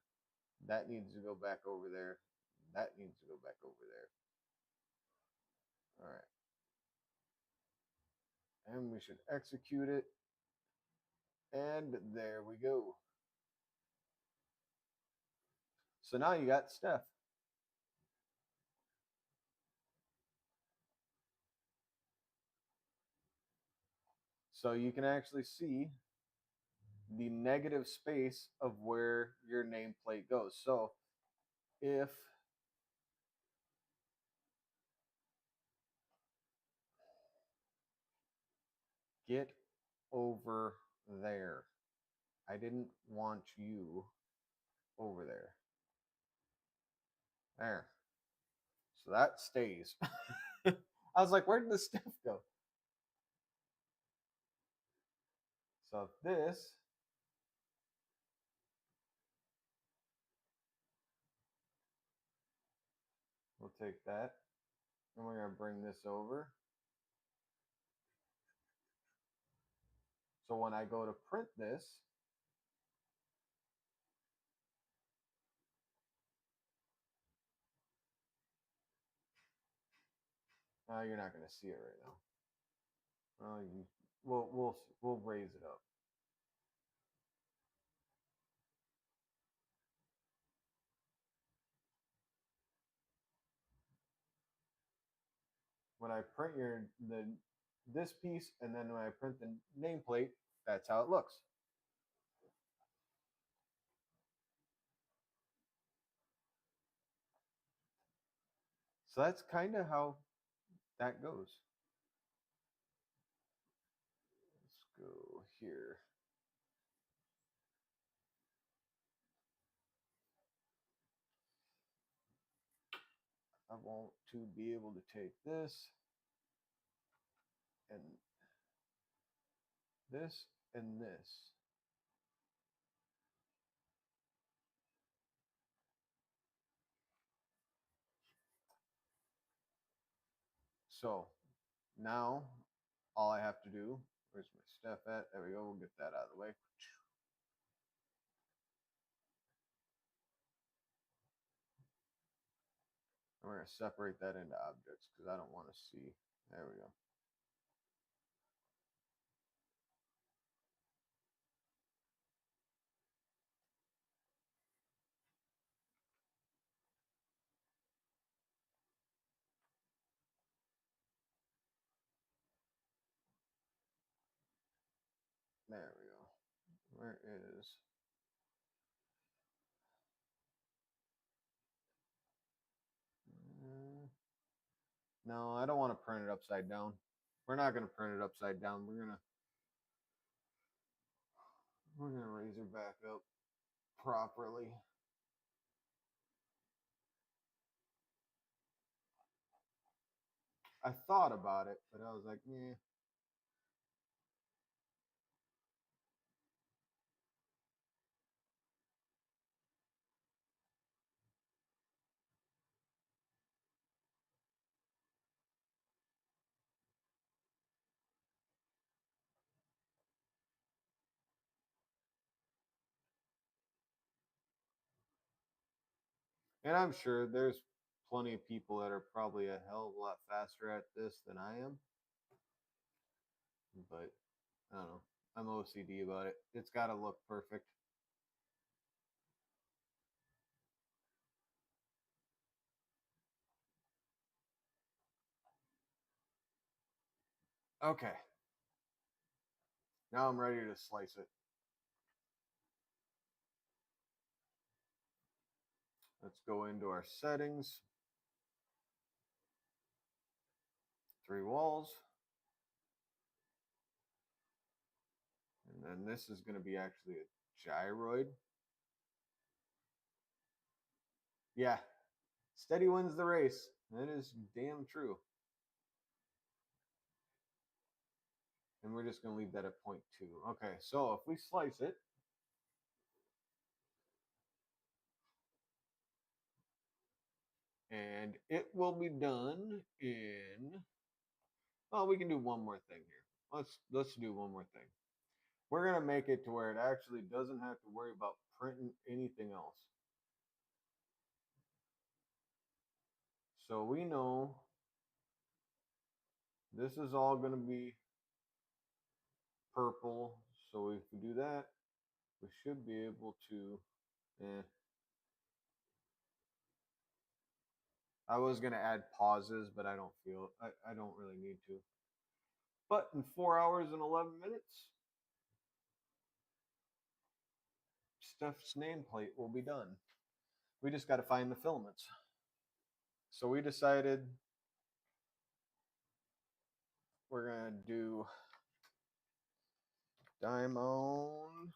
That needs to go back over there. That needs to go back over there. All right. And we should execute it. And there we go. So now you got Steph. So you can actually see the negative space of where your nameplate goes. So if get over there, I didn't want you over there. There. So that stays. I was like, where did the stuff go? So this, we'll take that and we're going to bring this over. So when I go to print this, You're not going to see it right now. We'll raise it up. When I print this piece, and then when I print the nameplate, that's how it looks. So that's kind of how that goes. Let's go here. I want to be able to take this and this and this. So now all I have to do, where's my stuff at? There we go. We'll get that out of the way. And we're going to separate that into objects because I don't want to see. There we go. There we go. Where is... No, I don't want to print it upside down. We're not going to print it upside down. We're gonna raise her back up properly. I thought about it, but I was like, yeah. And I'm sure there's plenty of people that are probably a hell of a lot faster at this than I am. But I don't know. I'm OCD about it. It's got to look perfect. Okay. Now I'm ready to slice it. Let's go into our settings. 3 walls. And then this is going to be actually a gyroid. Yeah. Steady wins the race. That is damn true. And we're just going to leave that at 0.2. Okay, so if we slice it, and it will be done in... Well, we can do one more thing here. Let's do one more thing. We're going to make it to where it actually doesn't have to worry about printing anything else. So we know this is all going to be purple. So if we do that, we should be able to... I was going to add pauses, but I don't feel... I don't really need to. But in 4 hours and 11 minutes, Steph's nameplate will be done. We just got to find the filaments. So we decided we're going to do Diamond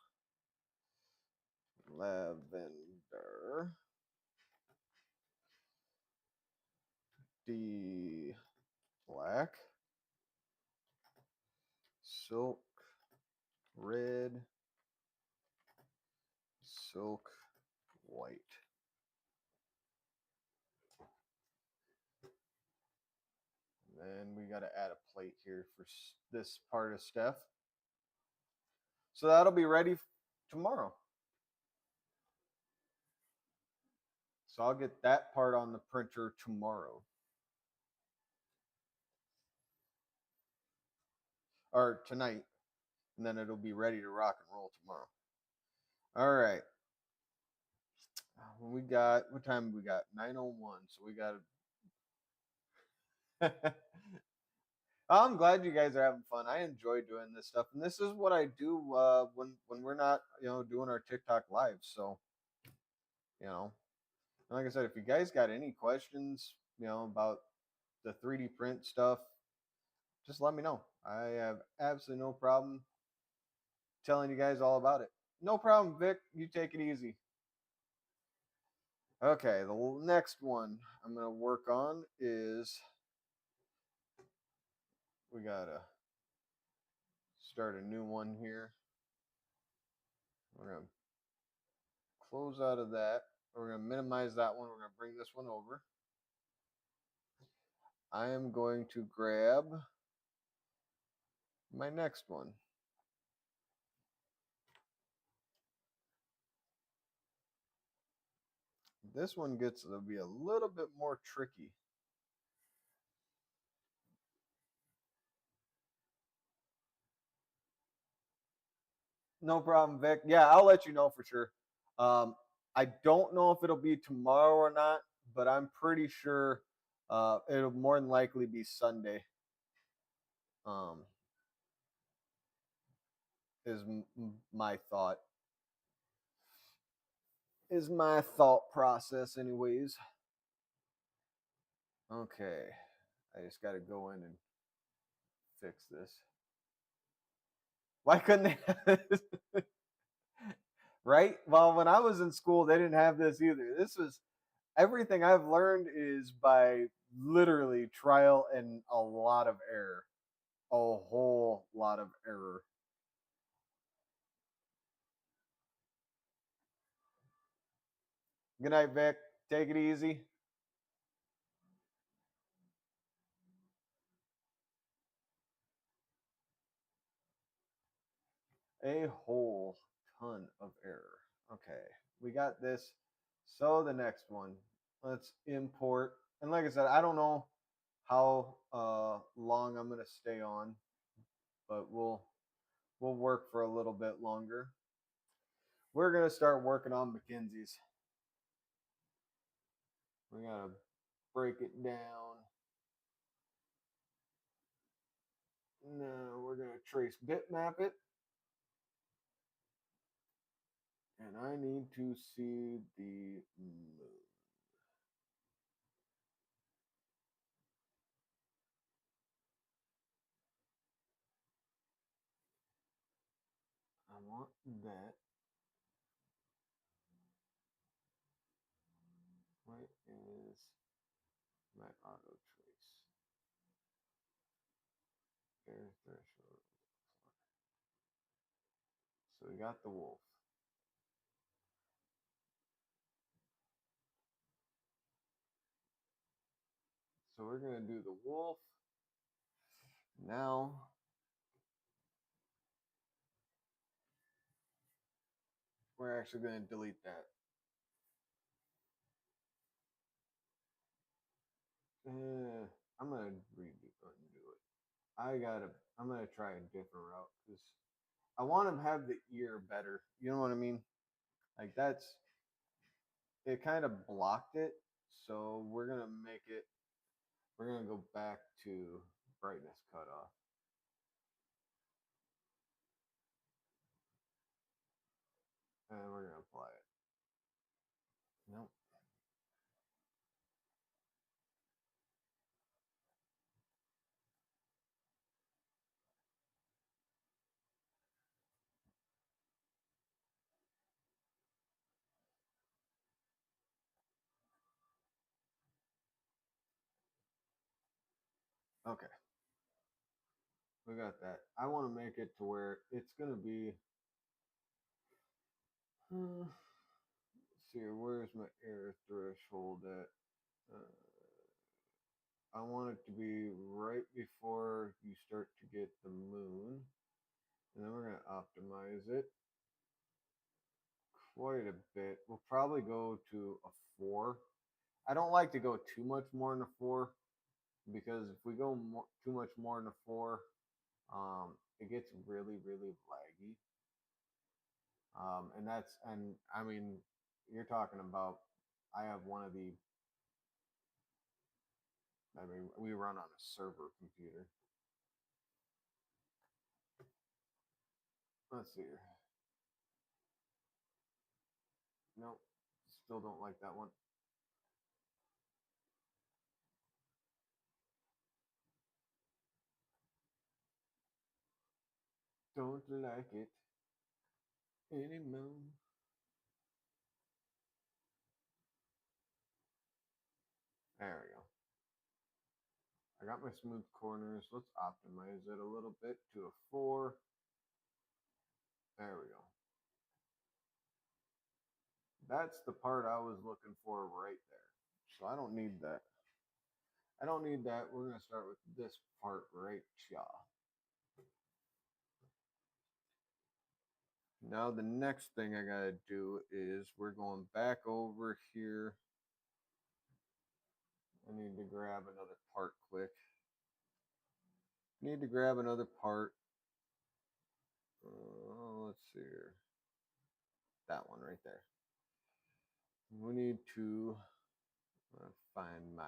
Lavender D Black Silk Red Silk White. And then we got to add a plate here for this part of Steph. So that'll be ready tomorrow. So I'll get that part on the printer tomorrow. or tonight, and then it'll be ready to rock and roll tomorrow. All right. We got what time we got? 9:01. So we got I'm glad you guys are having fun. I enjoy doing this stuff, and this is what I do when we're not, doing our TikTok live. So, you know, like I said, if you guys got any questions, about the 3D print stuff, just let me know. I have absolutely no problem telling you guys all about it. No problem, Vic. You take it easy. Okay, the next one I'm gonna work on is we gotta start a new one here. We're gonna close out of that. We're gonna minimize that one. We're gonna bring this one over. I am going to grab my next one. This one gets to be a little bit more tricky. No problem, Vic. Yeah, I'll let you know for sure. Um, I don't know if it'll be tomorrow or not, but I'm pretty sure it'll more than likely be Sunday. Um, is my thought. Is my thought process, anyways. Okay, I just got to go in and fix this. Why couldn't they have this? Right? Well, when I was in school, they didn't have this either. This was everything I've learned is by literally trial and a lot of error. A whole lot of error. Good night, Vic. Take it easy. A whole ton of error. Okay, we got this. So the next one, let's import. And like I said, I don't know how long I'm gonna stay on, but we'll work for a little bit longer. We're gonna start working on McKinsey's. We gotta break it down. No, we're gonna trace bitmap it, and I need to see the moon. I want that. What is my auto trace? Air threshold. So we got the wolf. So we're gonna do the wolf. Now we're actually gonna delete that. I'm gonna redo undo it. I'm gonna try a different route because I want to have the ear better. You know what I mean? Like that's it kind of blocked it. So we're gonna make it. We're gonna go back to brightness cutoff, and we're gonna apply it. Nope. Okay, we got that. I want to make it to where it's gonna be. Let's see, where's my air threshold at? Uh, I want it to be right before you start to get the moon, and then we're gonna optimize it quite a bit. We'll probably go to a 4. I don't like to go too much more than a 4 because if we go too much more than a 4, it gets really, really laggy. And I mean, you're talking about, I have one of the, I mean, we run on a server computer. Let's see here. Nope, still don't like that one. Don't like it anymore. There we go. I got my smooth corners. Let's optimize it a little bit to a 4. There we go. That's the part I was looking for right there. So I don't need that. I don't need that. We're going to start with this part right here. Now the next thing I got to do is we're going back over here. I need to grab another part quick. Need to grab another part. Let's see here. That one right there. We need to find my,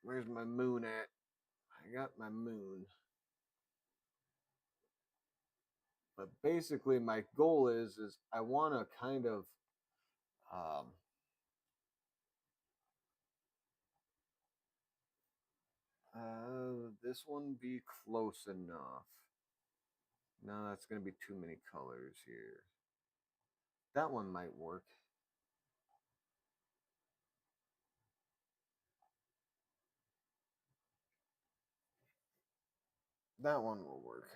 where's my moon at? I got my moon. But basically my goal is I want to kind of um, this one be close enough. No, that's going to be too many colors here. That one might work. That one will work.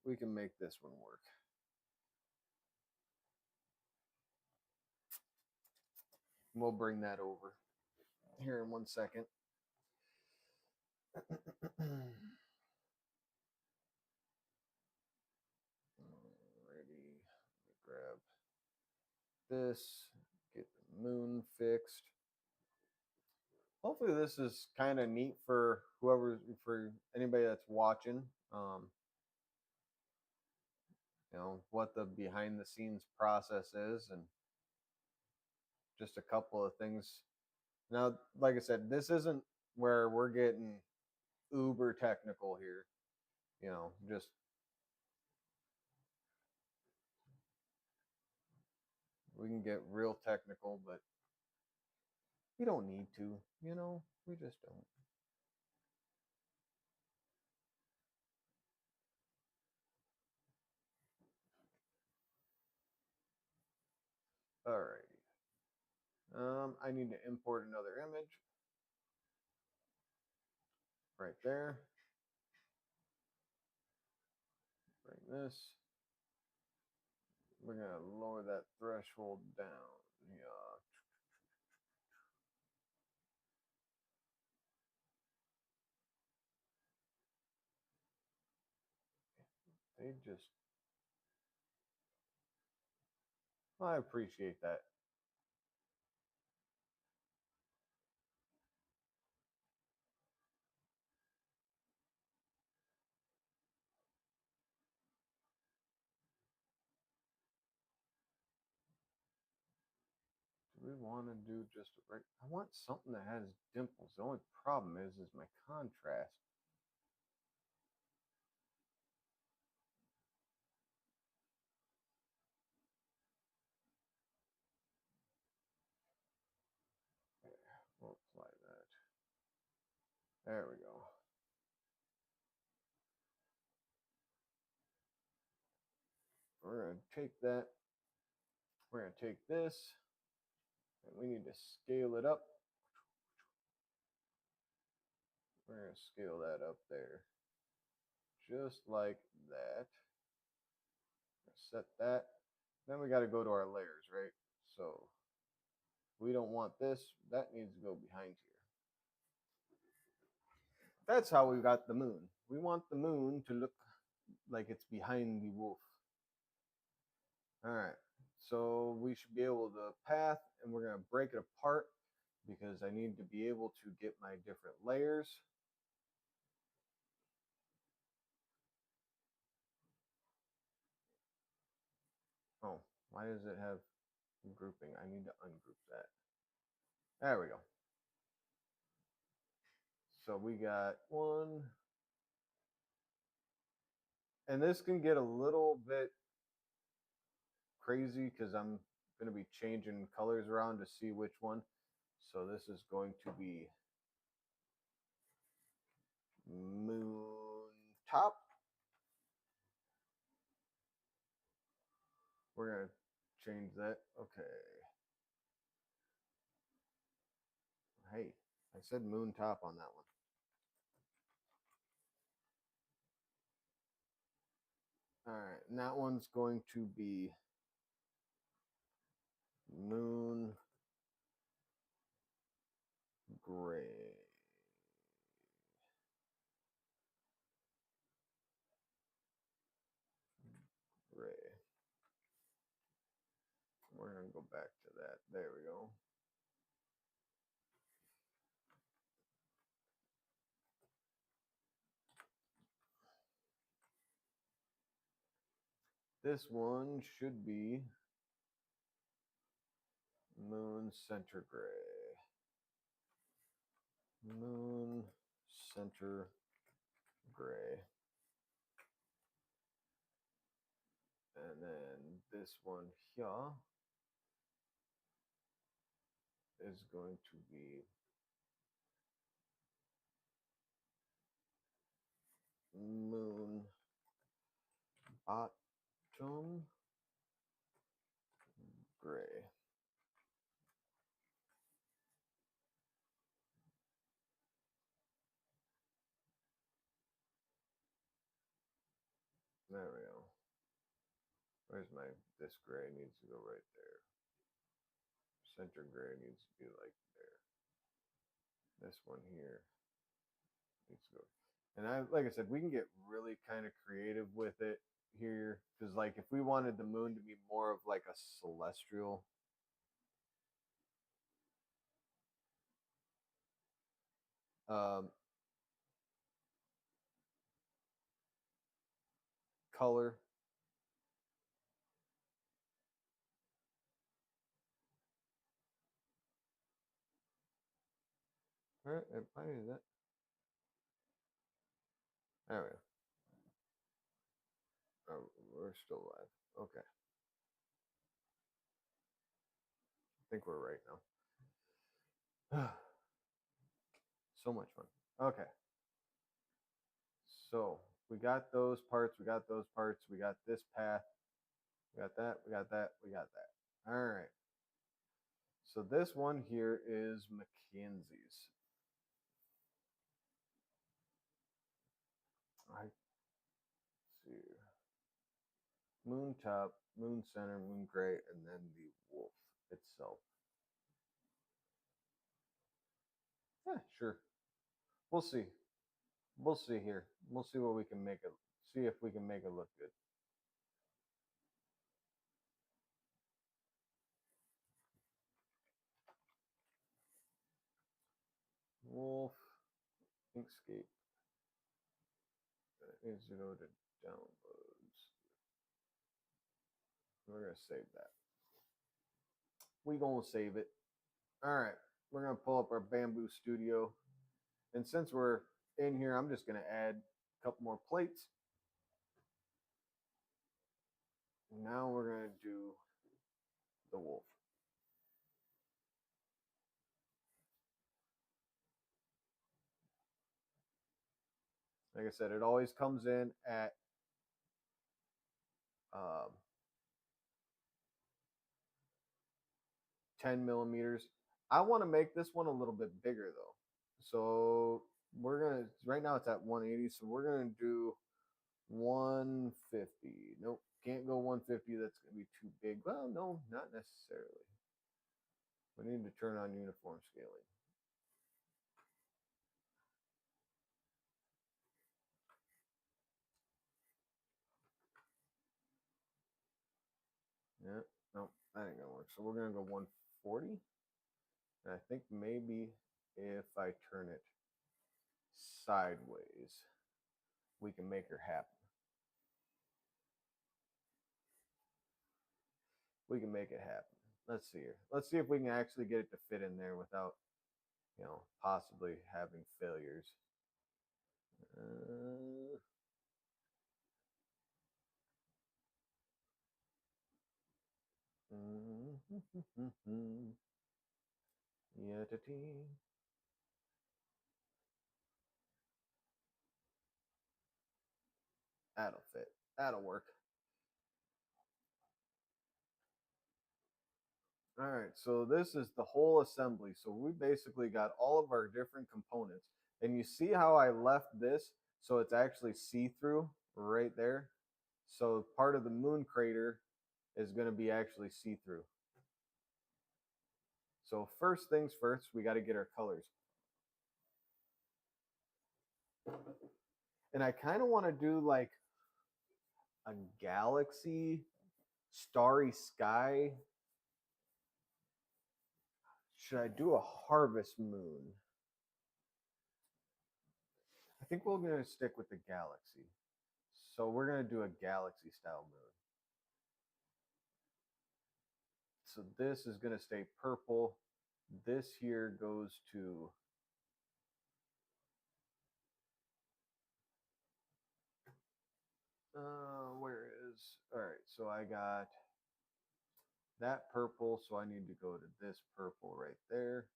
We can make this one work. We'll bring that over here in 1 second. Alrighty. Let me grab this, get the moon fixed. Hopefully this is kind of neat for for anybody that's watching. You know, what the behind the scenes process is, and just a couple of things. Now, like I said, this isn't where we're getting uber technical here. You know, just we can get real technical, but we don't need to, you know, we just don't. All right. I need to import another image right there. Bring this. We're gonna lower that threshold down. Yeah. They just, I appreciate that. Do we want to do just a right? I want something that has dimples. The only problem is my contrast. We'll apply that. There we go. We're going to take that. We're going to take this, and we need to scale it up. We're going to scale that up there. Just like that. Set that. Then we got to go to our layers, right? So we don't want this. That needs to go behind here. That's how we got the moon. We want the moon to look like it's behind the wolf. All right. So we should be able to path, and we're going to break it apart because I need to be able to get my different layers. Why does it have grouping? I need to ungroup that. There we go. So we got one. And this can get a little bit crazy because I'm going to be changing colors around to see which one. So this is going to be moon top. We're going to change that. Okay. Hey, I said moon top on that one. All right, and that one's going to be moon gray. Gray. We're going to go back to that. There we go. This one should be moon center gray. Moon center gray. And then this one here is going to be moon bottom gray. There we go. Where's my, this gray needs to go right there. Center gray needs to be like there. This one here needs to go. And I, like I said, we can get really kind of creative with it here. Because like if we wanted the moon to be more of like a celestial color. All right, why is that? There we go. Oh, we're still live. Okay. I think we're right now. So much fun. Okay. So we got those parts. We got those parts. We got this path. We got that. We got that. We got that. All right. So this one here is Mackenzie's. I see. Moon top, moon center, moon gray, and then the wolf itself. Yeah, sure. We'll see. We'll see here. We'll see what we can make it. See if we can make it look good. Wolf Inkscape. That needs to go to downloads. We're gonna save that. We gonna save it. All right. We're gonna pull up our Bamboo Studio, and since we're in here, I'm just gonna add a couple more plates. Now we're gonna do the wolf. Like I said, it always comes in at 10 millimeters. I want to make this one a little bit bigger though. So we're gonna, right now it's at 180, so we're gonna do 150. Nope, can't go 150. That's gonna be too big. Well, no, not necessarily. We need to turn on uniform scaling. Yeah, no, that ain't gonna work. So we're gonna go 140. And I think maybe if I turn it sideways, we can make her happy. we can make it happen. Let's see here. Let's see if we can actually get it to fit in there without, possibly having failures. Uh, yeah, that'll fit. That'll work. All right, so this is the whole assembly. So we basically got all of our different components. And you see how I left this so it's actually see-through right there? So part of the moon crater is going to be actually see-through. So first things first, we got to get our colors. And I kind of want to do like a galaxy, starry sky. Should I do a harvest moon? I think we're going to stick with the galaxy. So we're going to do a galaxy style moon. So this is going to stay purple. This here goes to where is, all right, so I got that purple, so I need to go to this purple right there.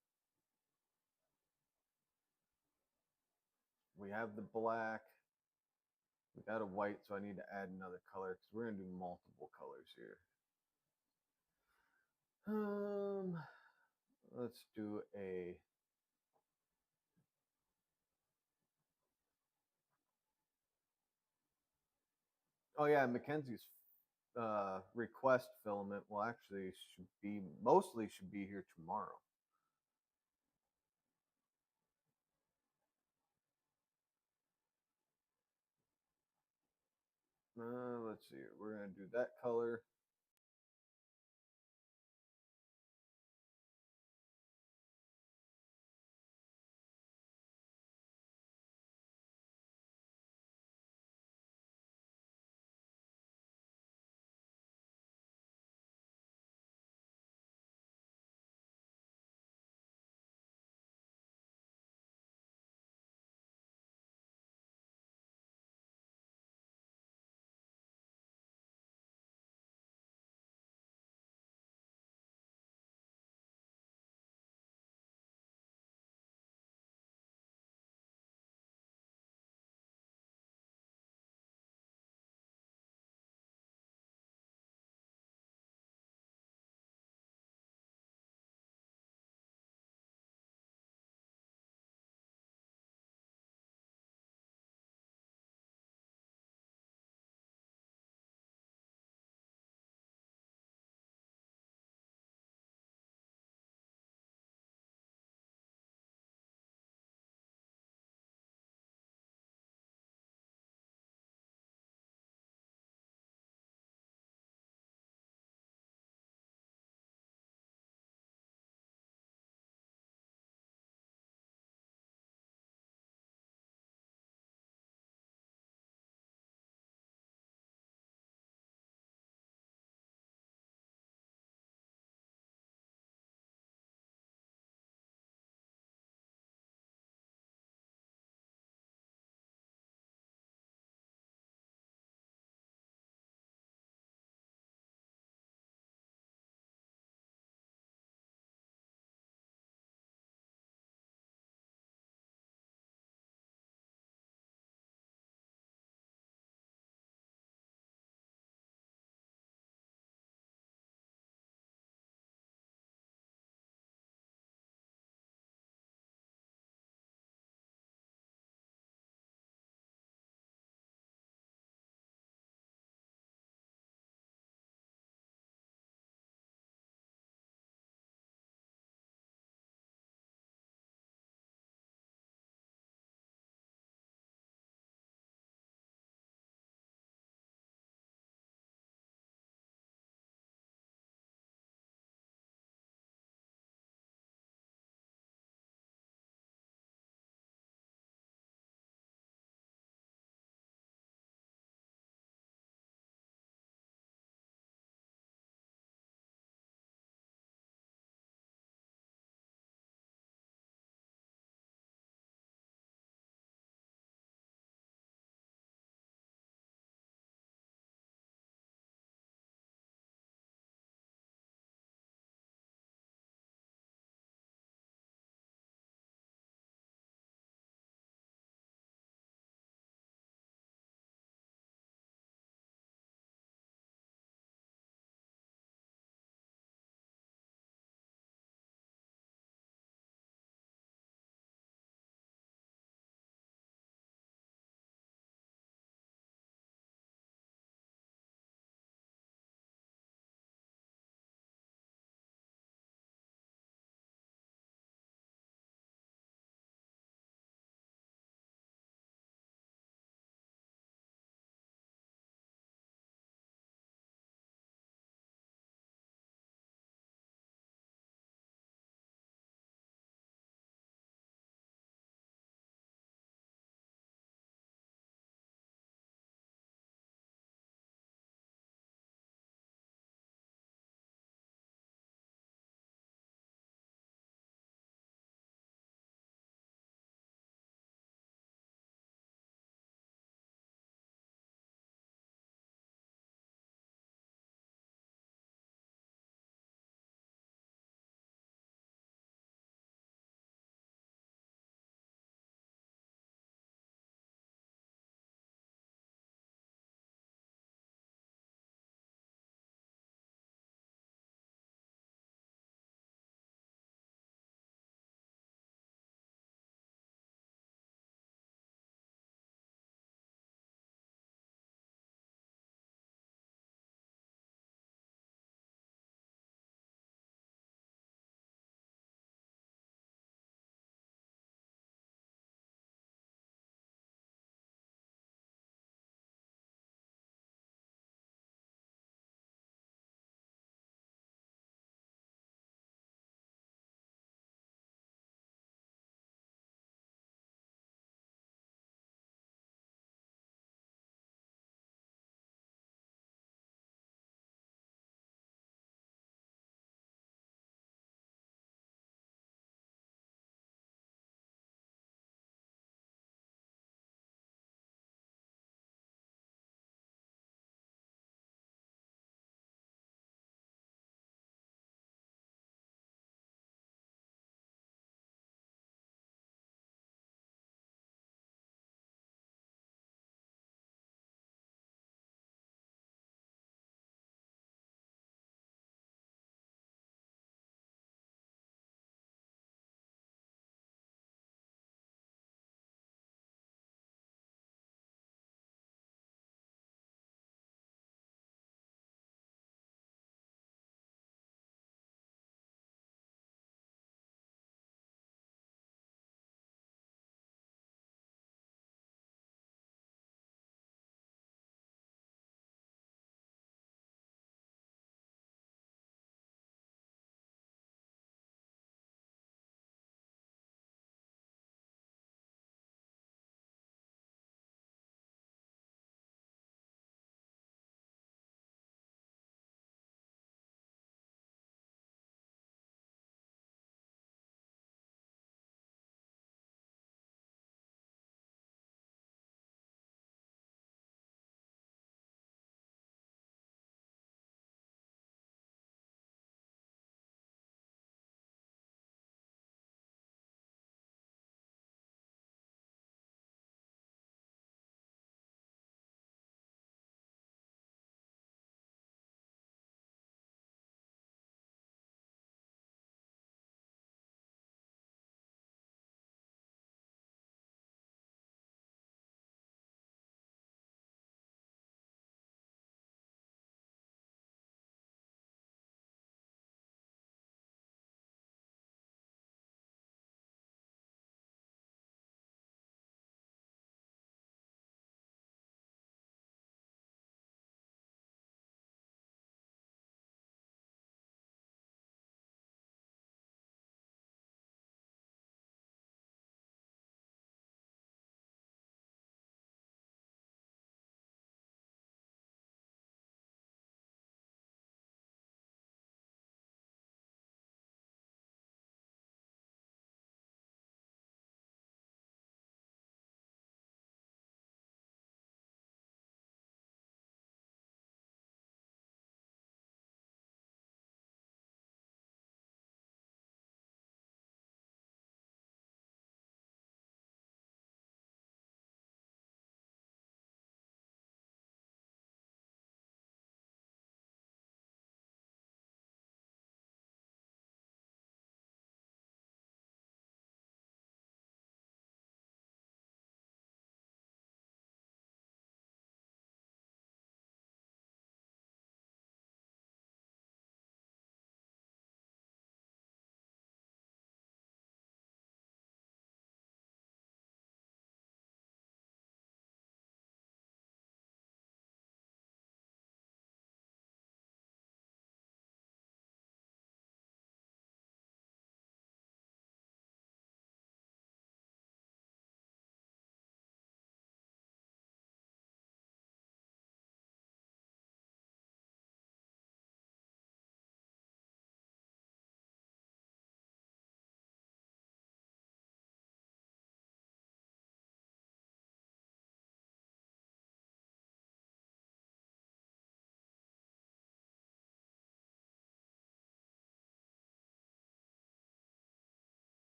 We have the black. We got a white, so I need to add another color because we're going to do multiple colors here. Let's do a oh yeah, Mackenzie's request filament will actually should be here tomorrow. Let's see. We're gonna do that color.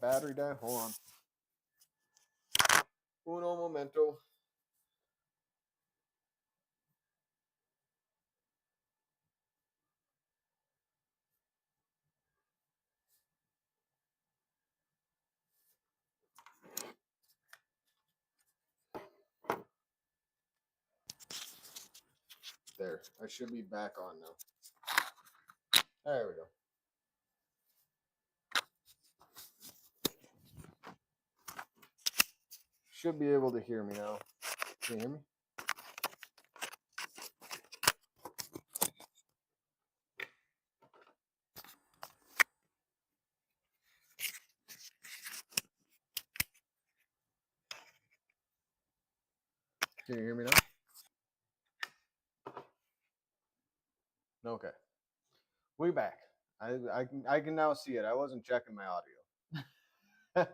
battery die? Hold on. Uno momento. There. I should be back on now. There we go. Should be able to hear me now. Can you hear me? Can you hear me now? Okay. We back. I can now see it. I wasn't checking my audio.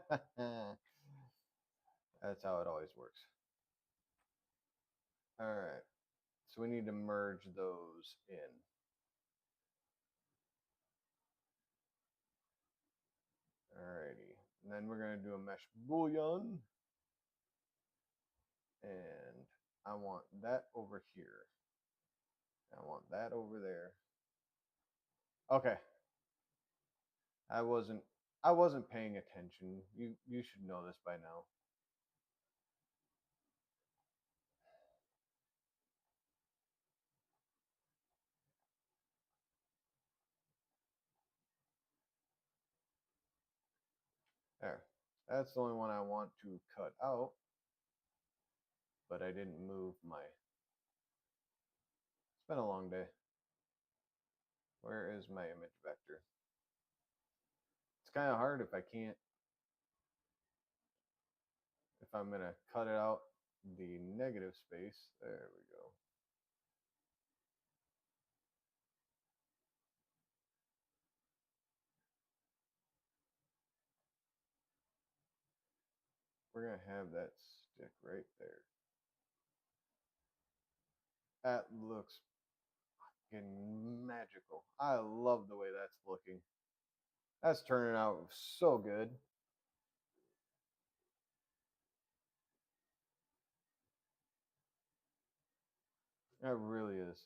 That's how it always works. All right. So we need to merge those in. Alrighty. And then we're going to do a mesh boolean. And I want that over here. I want that over there. Okay. I wasn't paying attention. You should know this by now. There. That's the only one I want to cut out. But I didn't move my... It's been a long day. Where is my image vector? It's kind of hard if I can't... If I'm going to cut it out the negative space. There we go. We're going to have that stick right there. That looks fucking magical. I love the way that's looking. That's turning out so good. That really is.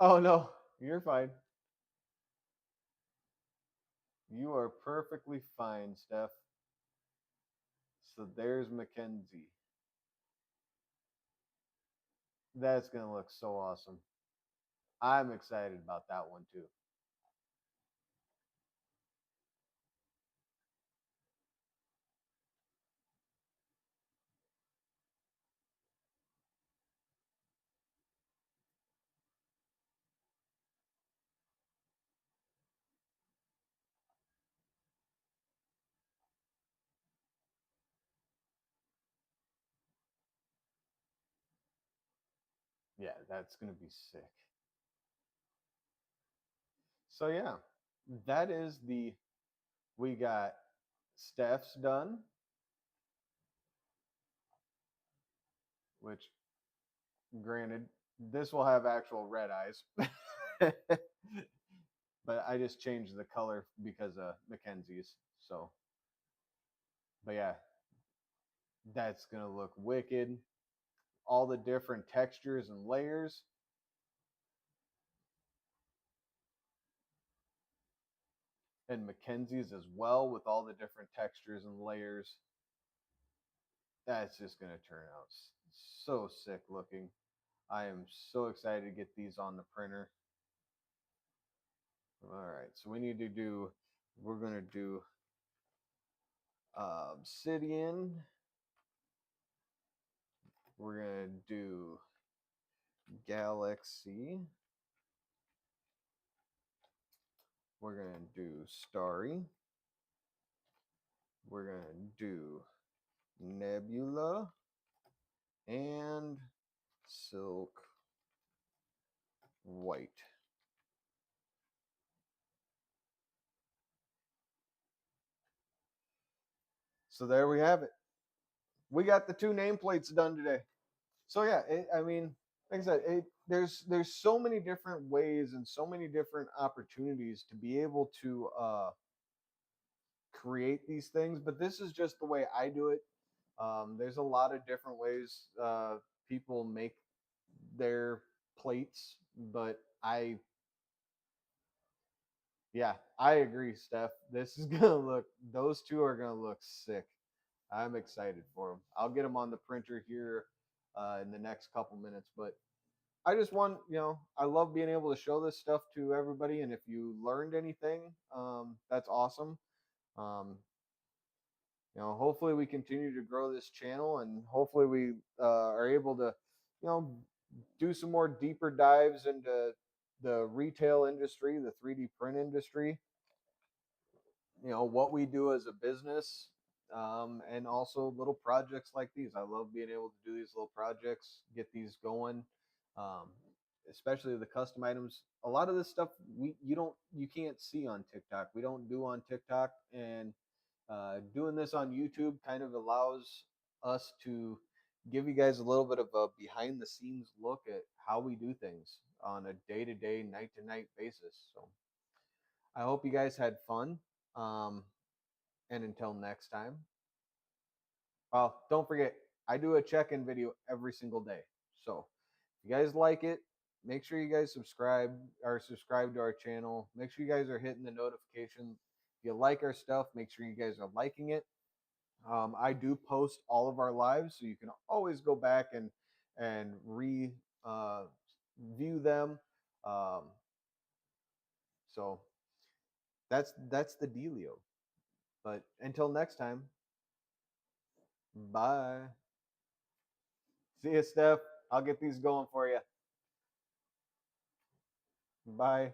Oh no, you're fine. You are perfectly fine, Steph. So there's Mackenzie. That's going to look so awesome. I'm excited about that one too. Yeah, that's going to be sick. So yeah, that is we got Steph's done, which granted, this will have actual red eyes. But I just changed the color because of Mackenzie's. So, but yeah, that's going to look wicked. All the different textures and layers. And Mackenzie's as well with all the different textures and layers. That's just going to turn out so sick looking. I am so excited to get these on the printer. All right, so we're going to do Obsidian. We're going to do Galaxy. We're going to do Starry. We're going to do Nebula and Silk White. So there we have it. We got the two nameplates done today. So yeah, I mean, like I said, there's so many different ways and so many different opportunities to be able to create these things. But this is just the way I do it. There's a lot of different ways people make their plates, but yeah, I agree, Steph. This is gonna look. Those two are gonna look sick. I'm excited for them. I'll get them on the printer here in the next couple minutes. But I just want, I love being able to show this stuff to everybody. And if you learned anything, that's awesome. Um, hopefully we continue to grow this channel, and hopefully we are able to, you know, do some more deeper dives into the retail industry, the 3D print industry, what we do as a business, and also little projects like these. I love being able to do these little projects, get these going, um, especially the custom items. A lot of this stuff you can't see on TikTok. We don't do on TikTok, and doing this on YouTube kind of allows us to give you guys a little bit of a behind the scenes look at how we do things on a day to day, night to night basis. So I hope you guys had fun. Um, and until next time, well, don't forget, I do a check in video every single day. So if you guys like it, make sure you guys subscribe to our channel. Make sure you guys are hitting the notification. If you like our stuff, make sure you guys are liking it. I do post all of our lives, so you can always go back and re view them. Um, so that's the dealio. But until next time, bye. See you, Steph. I'll get these going for you. Bye.